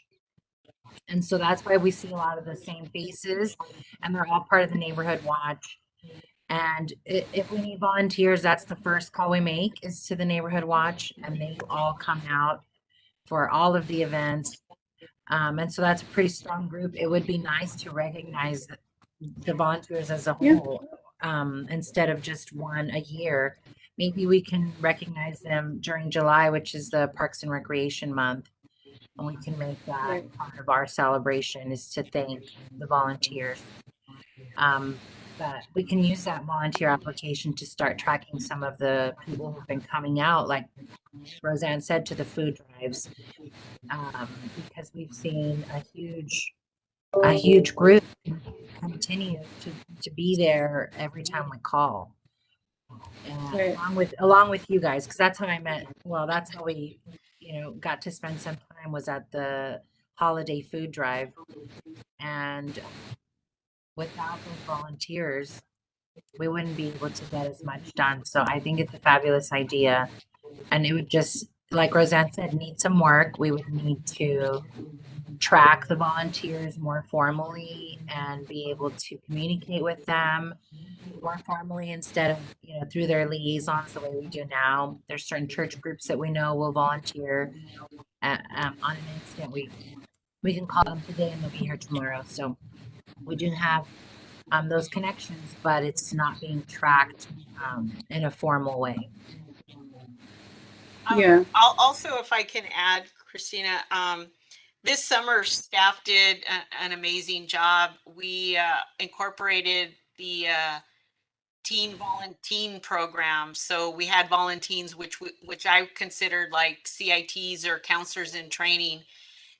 And so that's why we see a lot of the same faces, and they're all part of the neighborhood watch. And if we need volunteers, that's the first call we make, is to the neighborhood watch, and they all come out for all of the events. And so that's a pretty strong group. It would be nice to recognize the volunteers as a whole, instead of just one a year. Maybe we can recognize them during July, which is the Parks and Recreation Month. And we can make that Right. part of our celebration, is to thank the volunteers. But we can use that volunteer application to start tracking some of the people who've been coming out, like Roseanne said, to the food drives, because we've seen a huge group continue to be there every time we call. And Right. along with you guys, because that's how I met. Well, that's how we, got to spend some time, was at the holiday food drive. And without those volunteers, we wouldn't be able to get as much done. So I think it's a fabulous idea. And it would just, like Roseanne said, need some work. We would need to track the volunteers more formally and be able to communicate with them more formally, instead of, through their liaisons the way we do now. There's certain church groups that we know will volunteer on an instant. We can call them today and they'll be here tomorrow. So we do have those connections, but it's not being tracked in a formal way. Yeah. Also, if I can add, Christina, this summer staff did an amazing job. We incorporated the teen volunteer program. So we had volunteers, which I considered like CITs or counselors in training,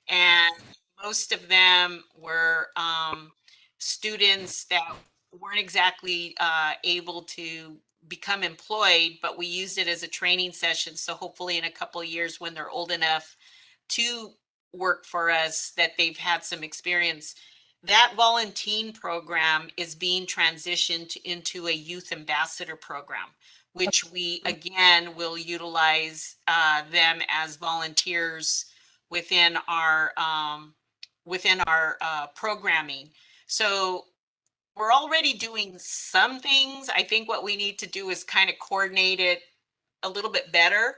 and most of them were students that weren't exactly able to become employed, but we used it as a training session. So hopefully in a couple of years, when they're old enough to work for us, that they've had some experience. That volunteer program is being transitioned into a youth ambassador program, which we again will utilize them as volunteers within our programming. So we're already doing some things. I think what we need to do is kind of coordinate it a little bit better.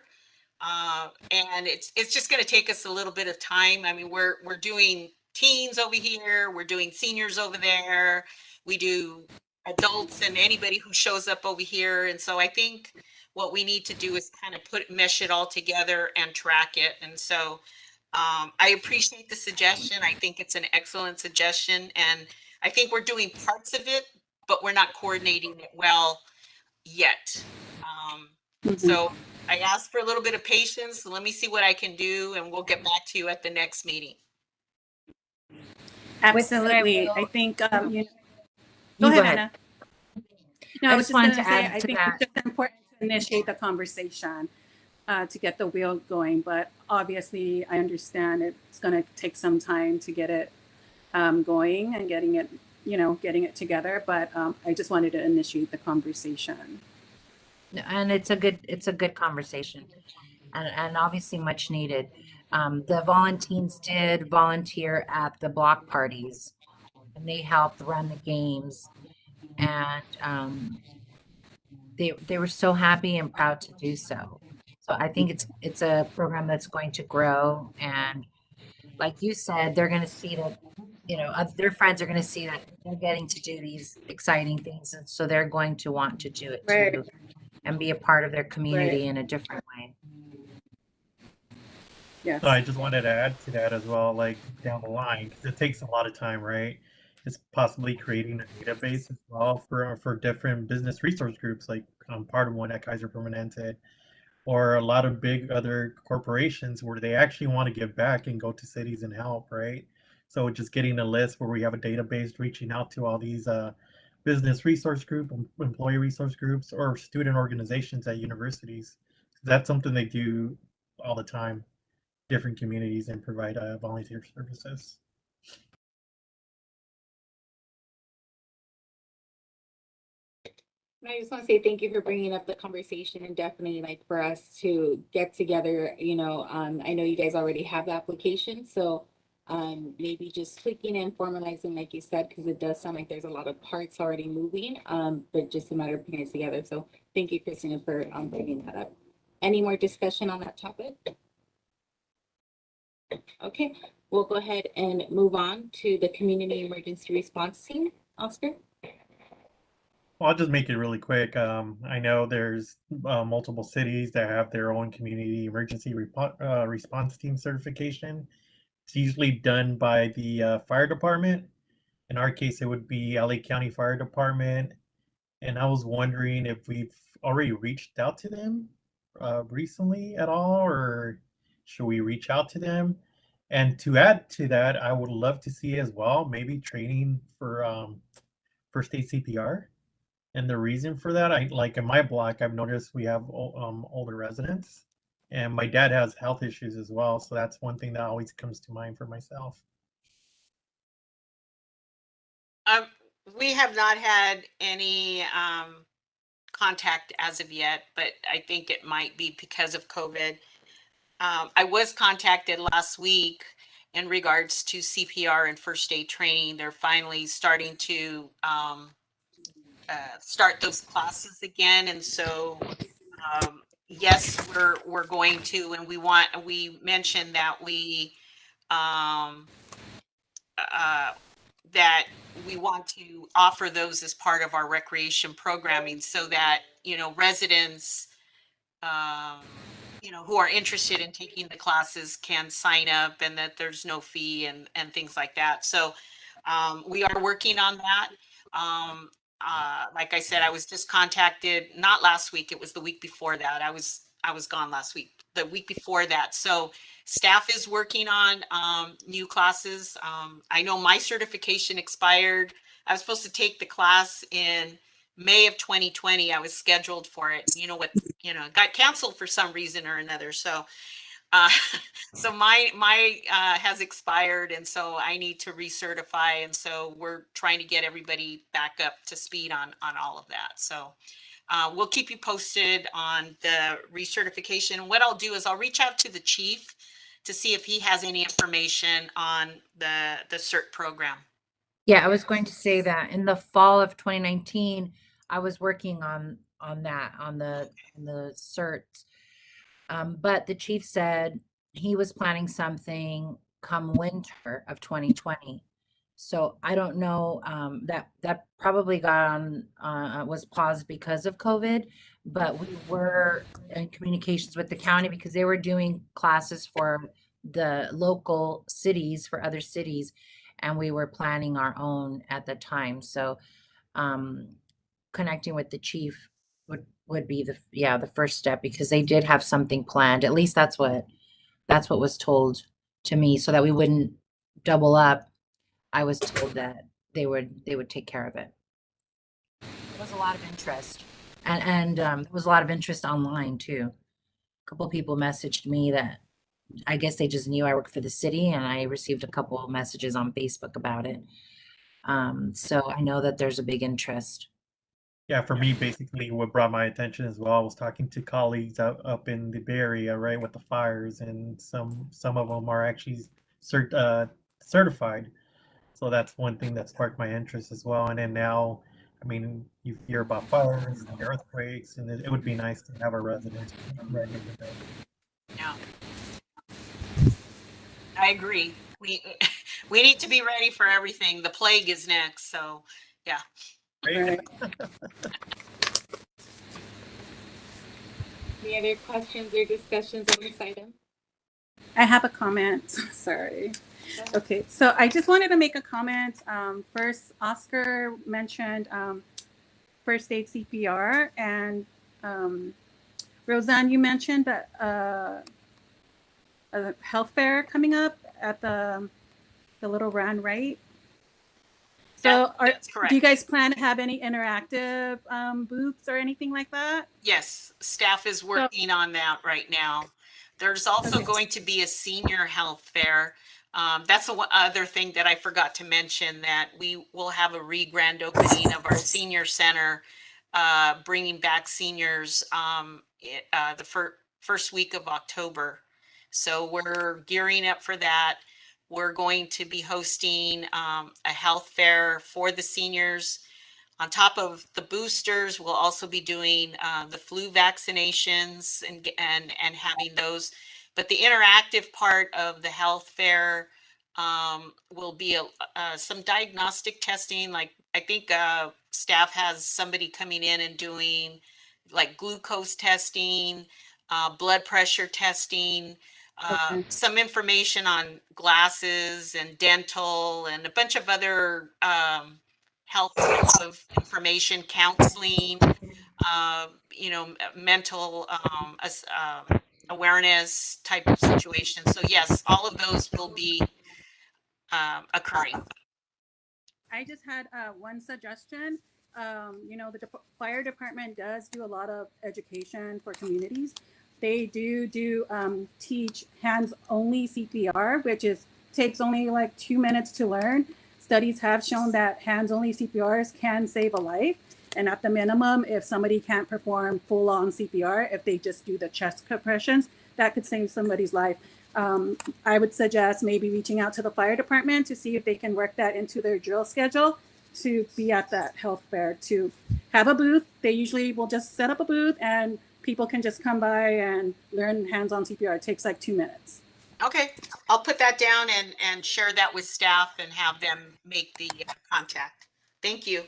And it's just going to take us a little bit of time. I mean, we're doing teens over here, we're doing seniors over there, we do adults and anybody who shows up over here. And so I think what we need to do is kind of mesh it all together and track it. And so I appreciate the suggestion. I think it's an excellent suggestion, and I think we're doing parts of it, but we're not coordinating it well yet. So I asked for a little bit of patience. So let me see what I can do, and we'll get back to you at the next meeting. Absolutely. I think, go You ahead, Anna. No, I I was just just wanted going to to say, add I to think that. it's just important to initiate the conversation to get the wheel going. But obviously, I understand it's going to take some time to get it going and getting it, getting it together. But I just wanted to initiate the conversation. And it's a good conversation, and obviously much needed. The volunteers did volunteer at the block parties, and they helped run the games, and they were so happy and proud to do so. So I think it's a program that's going to grow, and like you said, they're going to see that, their friends are going to see that they're getting to do these exciting things, and so they're going to want to do it Right. too, and be a part of their community Right. in a different way. Yes. So I just wanted to add to that as well, like down the line, because it takes a lot of time, right? It's possibly creating a database as well for different business resource groups, like part of one at Kaiser Permanente, or a lot of big other corporations where they actually want to give back and go to cities and help, right? So just getting a list where we have a database, reaching out to all these business resource group, employee resource groups, or student organizations at universities. That's something they do all the time, different communities, and provide volunteer services. I just want to say thank you for bringing up the conversation, and definitely like for us to get together, I know you guys already have the application, so maybe just tweaking and formalizing, like you said, because it does sound like there's a lot of parts already moving, but just a matter of putting it together. So thank you, Christina, for bringing that up. Any more discussion on that topic? Okay, we'll go ahead and move on to the community emergency response team. Oscar? Well, I'll just make it really quick. I know there's multiple cities that have their own community emergency response team certification. It's usually done by the fire department. In our case, it would be LA County Fire Department. And I was wondering if we've already reached out to them recently at all, or should we reach out to them? And to add to that, I would love to see as well maybe training for first aid CPR. And the reason for that, I like in my block, I've noticed we have older residents, and my dad has health issues as well. So that's one thing that always comes to mind for myself. We have not had any contact as of yet, but I think it might be because of COVID. I was contacted last week in regards to CPR and first aid training. They're finally starting to start those classes again, and so yes, we're going to, and we mentioned that um, that we want to offer those as part of our recreation programming, so that residents who are interested in taking the classes can sign up, and that there's no fee and things like that. So we are working on that. Like I said, I was just contacted, not last week, it was the week before that. I was gone last week, the week before that. So staff is working on new classes. I know my certification expired. I was supposed to take the class in May of 2020. I was scheduled for it. Got canceled for some reason or another. So uh, so my has expired, and so I need to recertify, and so we're trying to get everybody back up to speed on all of that. So we'll keep you posted on the recertification. What I'll do is I'll reach out to the chief to see if he has any information on the CERT program. Yeah, I was going to say that in the fall of 2019, I was working on that, on the certs. But the chief said he was planning something come winter of 2020. So I don't know, that probably got on, was paused because of COVID, but we were in communications with the county because they were doing classes for the local cities, for other cities, and we were planning our own at the time. So, connecting with the chief would be the first step, because they did have something planned. At least that's what was told to me, so that we wouldn't double up. I was told that they would take care of it. There was a lot of interest, and there was a lot of interest online too. A couple people messaged me that I guess they just knew I worked for the city, and I received a couple of messages on Facebook about it. So I know that there's a big interest. Yeah, for me, basically, what brought my attention as well, I was talking to colleagues up in the Bay Area, right, with the fires, and some of them are actually certified. So that's one thing that sparked my interest as well. And then now, I mean, you hear about fires and earthquakes, and it would be nice to have our residents ready to go. Yeah, I agree. We we need to be ready for everything. The plague is next, so yeah. Right. Any other questions or discussions on this item? I have a comment. Sorry. Okay, so I just wanted to make a comment. First, Oscar mentioned first aid CPR, and Roseanne, you mentioned that a health fair coming up at the Little Run, right? So, That's correct. do you guys plan to have any interactive booths or anything like that? Yes, staff is working on that right now. There's also Okay. going to be a senior health fair. That's the other thing that I forgot to mention, that we will have a re-grand opening of our senior center, bringing back seniors the first week of October. So we're gearing up for that. We're going to be hosting a health fair for the seniors. On top of the boosters, we'll also be doing the flu vaccinations and having those. But the interactive part of the health fair will be some diagnostic testing. Like I think staff has somebody coming in and doing like glucose testing, blood pressure testing, Okay. some information on glasses and dental and a bunch of other health type of information, counseling, mental awareness type of situation. So yes, all of those will be occurring. I just had one suggestion. The fire department does do a lot of education for communities. They do teach hands-only CPR, which takes only like 2 minutes to learn. Studies have shown that hands-only CPRs can save a life. And at the minimum, if somebody can't perform full-on CPR, if they just do the chest compressions, that could save somebody's life. I would suggest maybe reaching out to the fire department to see if they can work that into their drill schedule to be at that health fair, to have a booth. They usually will just set up a booth and people can just come by and learn hands-on CPR. It takes like 2 minutes. Okay, I'll put that down and share that with staff and have them make the contact. Thank you.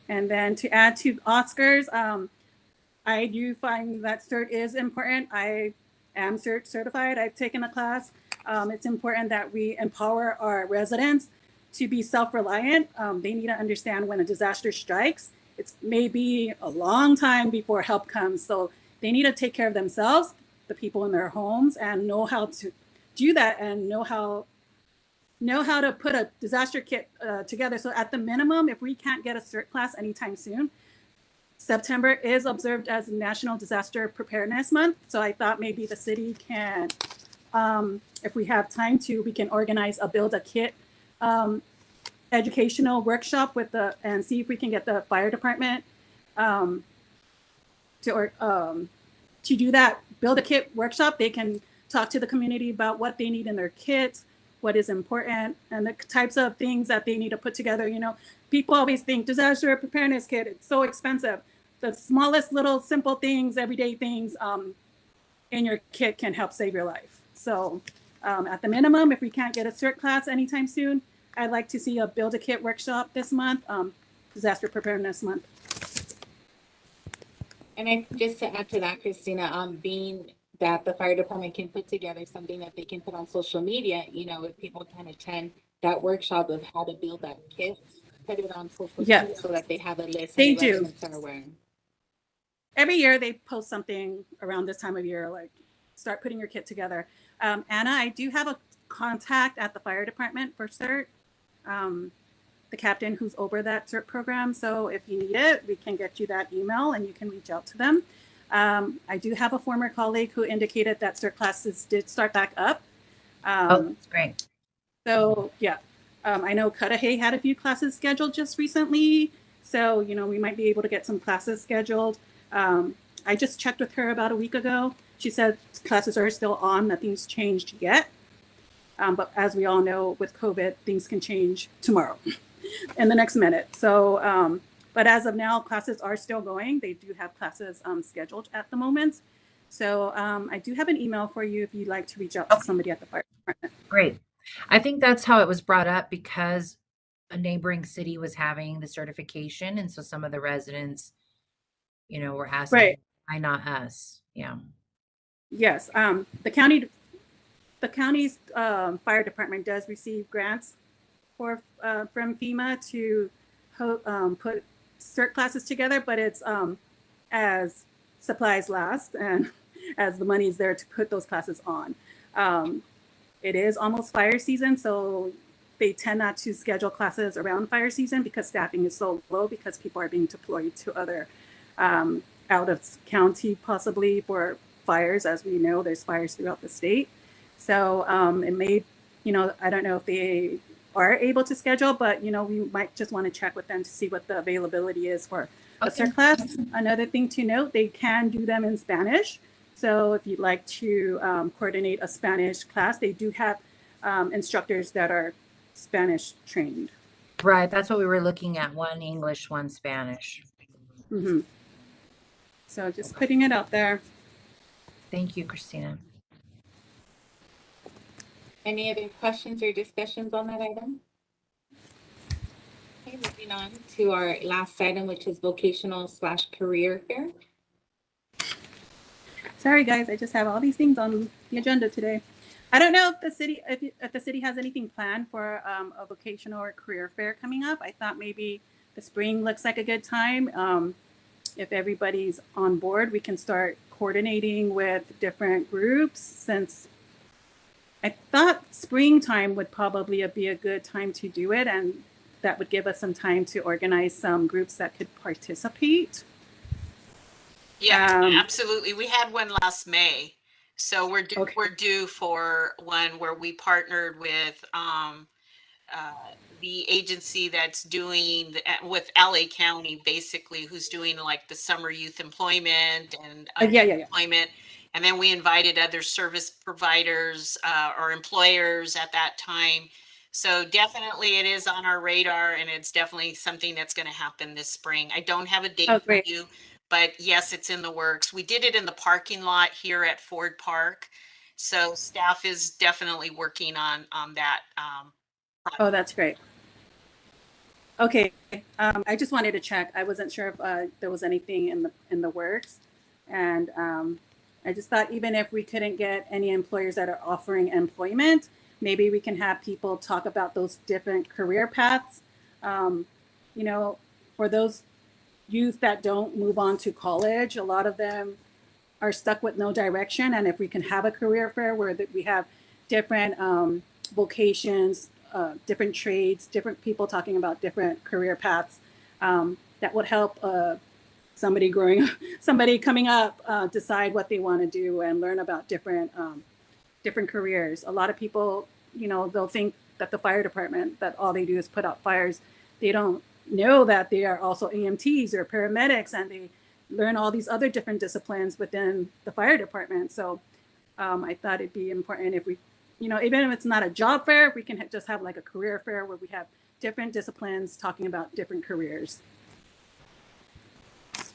And then to add to Oscar's, I do find that cert is important. I am cert certified. I've taken a class. It's important that we empower our residents to be self-reliant. They need to understand when a disaster strikes, it's maybe a long time before help comes. So they need to take care of themselves, the people in their homes, and know how to do that and know how to put a disaster kit together. So at the minimum, if we can't get a cert class anytime soon, September is observed as National Disaster Preparedness Month. So I thought maybe the city can, if we have time to, we can organize a build a kit educational workshop and see if we can get the fire department to do that build a kit workshop. They can talk to the community about what they need in their kits, what is important, and the types of things that they need to put together. People always think disaster preparedness kit, it's so expensive. The smallest little simple things, everyday things in your kit can help save your life. So at the minimum, if we can't get a cert class anytime soon, I'd like to see a build a kit workshop this month, disaster preparedness month. And just to add to that, Christina, being that the fire department can put together something that they can put on social media, if people can attend that workshop of how to build that kit, put it on social media so that they have a list They and the do. residents are aware. Every year they post something around this time of year, like start putting your kit together. Anna, I do have a contact at the fire department for CERT, the captain who's over that CERT program. So if you need it, we can get you that email and you can reach out to them. I do have a former colleague who indicated that CERT classes did start back up. Oh, that's great. So yeah, I know Cudahy had a few classes scheduled just recently. So, you know, we might be able to get some classes scheduled. I just checked with her about a week ago. She said classes are still on, nothing's changed yet. But as we all know, with COVID, things can change tomorrow in the next minute. So, but as of now, classes are still going. They do have classes scheduled at the moment. So I do have an email for you if you'd like to reach out to somebody at the fire department. Great. I think that's how it was brought up because a neighboring city was having the certification. And so some of the residents, you know, were asking, Right. why not us? Yeah. Yes. The county's fire department does receive grants for from FEMA to put CERT classes together, but it's as supplies last and as the money is there to put those classes on. It is almost fire season, so they tend not to schedule classes around fire season because staffing is so low because people are being deployed to other out of county possibly for fires. As we know, there's fires throughout the state. So it may, you know, I don't know if they are able to schedule, but, you know, we might just want to check with them to see what the availability is for a CERT class. Another thing to note, they can do them in Spanish. So if you'd like to coordinate a Spanish class, they do have instructors that are Spanish trained. Right. That's what we were looking at. One English, one Spanish. Mm-hmm. So just putting it out there. Thank you, Christina. Any other questions or discussions on that item? Okay, moving on to our last item, which is vocational/career fair. Sorry, guys, I just have all these things on the agenda today. I don't know if the city, if the city has anything planned for a vocational or career fair coming up. I thought maybe the spring looks like a good time. If everybody's on board, we can start coordinating with different groups, since I thought springtime would probably be a good time to do it, and that would give us some time to organize some groups that could participate. Yeah, absolutely. We had one last May. So we're due, Okay. we're due for one where we partnered with the agency that's doing with LA County, basically, who's doing like the summer youth employment and Yeah. employment. And then we invited other service providers or employers at that time. So definitely it is on our radar, and it's definitely something that's going to happen this spring. I don't have a date Oh, for great. you, but yes, it's in the works. We did it in the parking lot here at Ford Park. So staff is definitely working on that. Oh, that's great. Okay, I just wanted to check. I wasn't sure if there was anything in the works, and I just thought even if we couldn't get any employers that are offering employment, maybe we can have people talk about those different career paths. You know, for those youth that don't move on to college, a lot of them are stuck with no direction. And if we can have a career fair where we have different vocations, different trades, different people talking about different career paths, that would help somebody coming up decide what they want to do and learn about different careers. A lot of people, you know, they'll think that the fire department, that all they do is put out fires. They don't know that they are also EMTs or paramedics, and they learn all these other different disciplines within the fire department. So I thought it'd be important if we, you know, even if it's not a job fair, if we can just have like a career fair where we have different disciplines talking about different careers.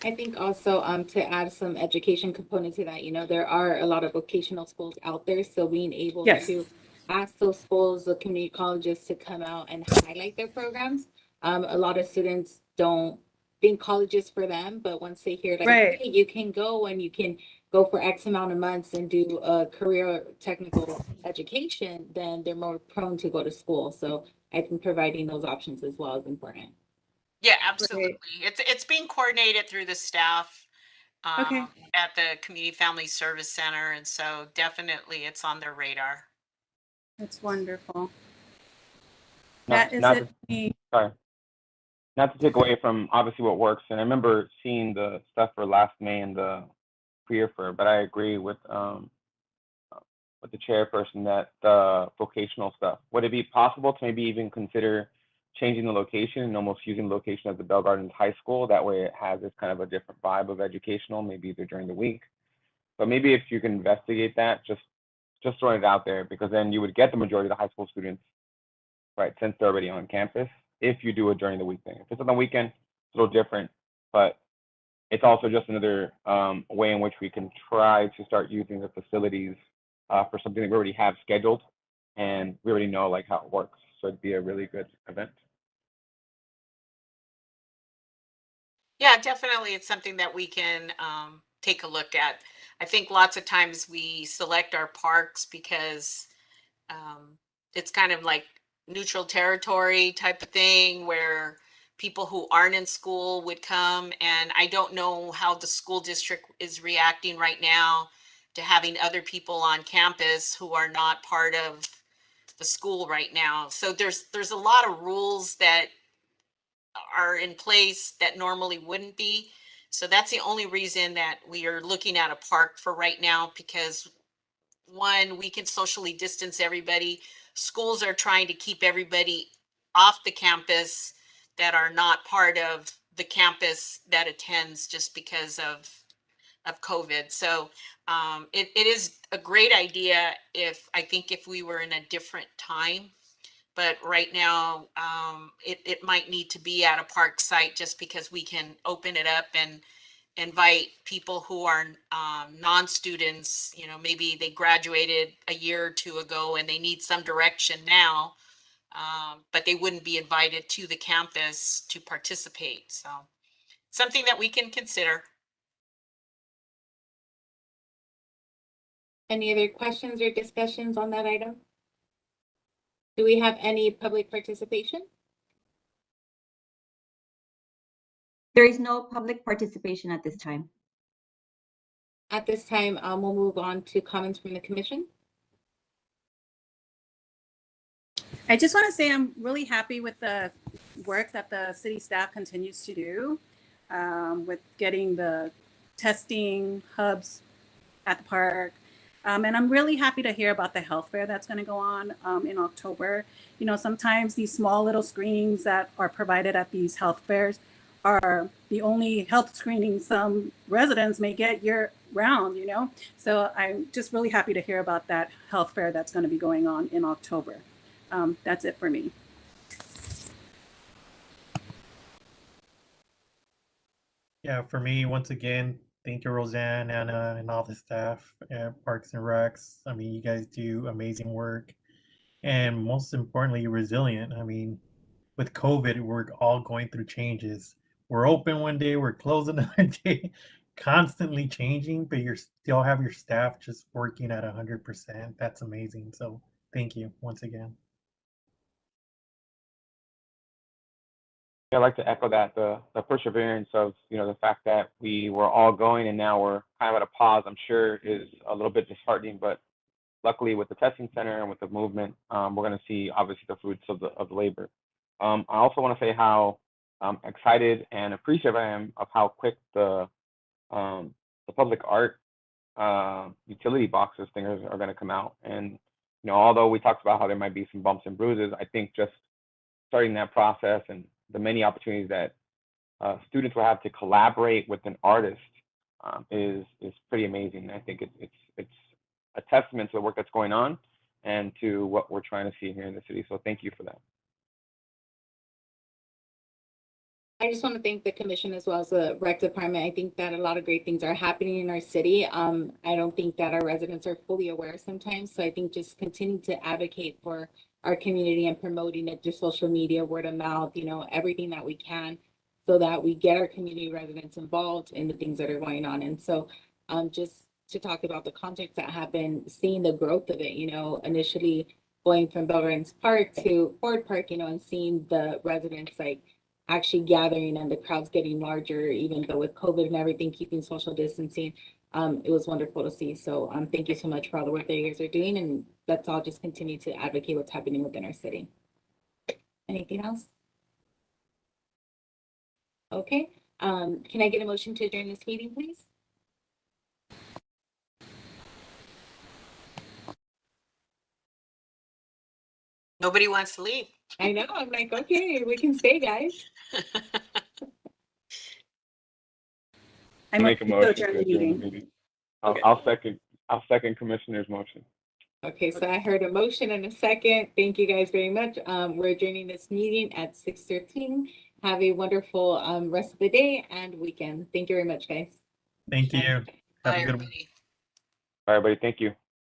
I think also to add some education component to that, you know, there are a lot of vocational schools out there. So being able Yes. to ask those schools, the community colleges, to come out and highlight their programs. A lot of students don't think college is for them, but once they hear like, Right. hey, you can go and you can go for X amount of months and do a career technical education, then they're more prone to go to school. So I think providing those options as well is important. Yeah, absolutely. It's being coordinated through the staff Okay. at the Community Family Service Center, and so definitely it's on their radar. That's wonderful. Not, That is not it. to, sorry, not to take away from obviously what works. And I remember seeing the stuff for last May and the prefer, but I agree with the chairperson that the vocational stuff. Would it be possible to maybe even consider changing the location and almost using the location of the Bell Gardens High School? That way it has this kind of a different vibe of educational, maybe either during the week. But maybe if you can investigate that, just throwing it out there, because then you would get the majority of the high school students, right, since they're already on campus, if you do it during the week thing. If it's on the weekend, it's a little different, but it's also just another way in which we can try to start using the facilities for something that we already have scheduled and we already know like how it works. So it'd be a really good event. Yeah, definitely. It's something that we can take a look at. I think lots of times we select our parks because it's kind of like neutral territory type of thing where people who aren't in school would come. And I don't know how the school district is reacting right now to having other people on campus who are not part of the school right now. So there's a lot of rules that are in place that normally wouldn't be. So that's the only reason that we are looking at a park for right now, because one, we can socially distance everybody. Schools are trying to keep everybody off the campus that are not part of the campus that attends just because of COVID. So it is a great idea I think if we were in a different time, but right now it might need to be at a park site just because we can open it up and invite people who are non-students, maybe they graduated a year or two ago and they need some direction now, but they wouldn't be invited to the campus to participate. So something that we can consider. Any other questions or discussions on that item? Do we have any public participation? There is no public participation at this time. At this time, we'll move on to comments from the commission. I just want to say I'm really happy with the work that the city staff continues to do with getting the testing hubs at the park. And I'm really happy to hear about the health fair that's going to go on in October. Sometimes these small little screenings that are provided at these health fairs are the only health screening some residents may get year round, So I'm just really happy to hear about that health fair that's going to be going on in October. That's it for me. Yeah, for me, once again, thank you, Roseanne, Anna, and all the staff at Parks and Recs. I mean, you guys do amazing work, and most importantly, you're resilient. I mean, with COVID, we're all going through changes. We're open one day, we're closed another day, constantly changing, but you still have your staff just working at 100%. That's amazing. So thank you once again. I'd like to echo that the perseverance of the fact that we were all going and now we're kind of at a pause. I'm sure is a little bit disheartening, but luckily with the testing center and with the movement, we're going to see obviously the fruits of the labor. I also want to say how excited and appreciative I am of how quick the public art utility boxes things are going to come out. And although we talked about how there might be some bumps and bruises, I think just starting that process and the many opportunities that students will have to collaborate with an artist is pretty amazing. I think it's a testament to the work that's going on and to what we're trying to see here in the city. So thank you for that. I just want to thank the commission as well as the rec department. I think that a lot of great things are happening in our city. I don't think that our residents are fully aware sometimes. So I think just continue to advocate for our community and promoting it through social media, word of mouth, everything that we can so that we get our community residents involved in the things that are going on. And so just to talk about the context that happened, seeing the growth of it, initially going from Bell Gardens Park to Ford Park, and seeing the residents actually gathering and the crowds getting larger, even though with COVID and everything, keeping social distancing, it was wonderful to see. So thank you so much for all the work that you guys are doing, and let's all just continue to advocate what's happening within our city. Anything else? Okay, can I get a motion to adjourn this meeting, please? Nobody wants to leave. I know, I'm like, okay, we can stay, guys. I Make a move to motion adjourn to the adjourn the meeting. meeting. Okay. I'll second Commissioner's motion. Okay, so I heard a motion and a second. Thank you guys very much. We're adjourning this meeting at 6:13. Have a wonderful rest of the day and weekend. Thank you very much, guys. Thank you. Bye, Have a good one. everybody. Bye, everybody. Thank you.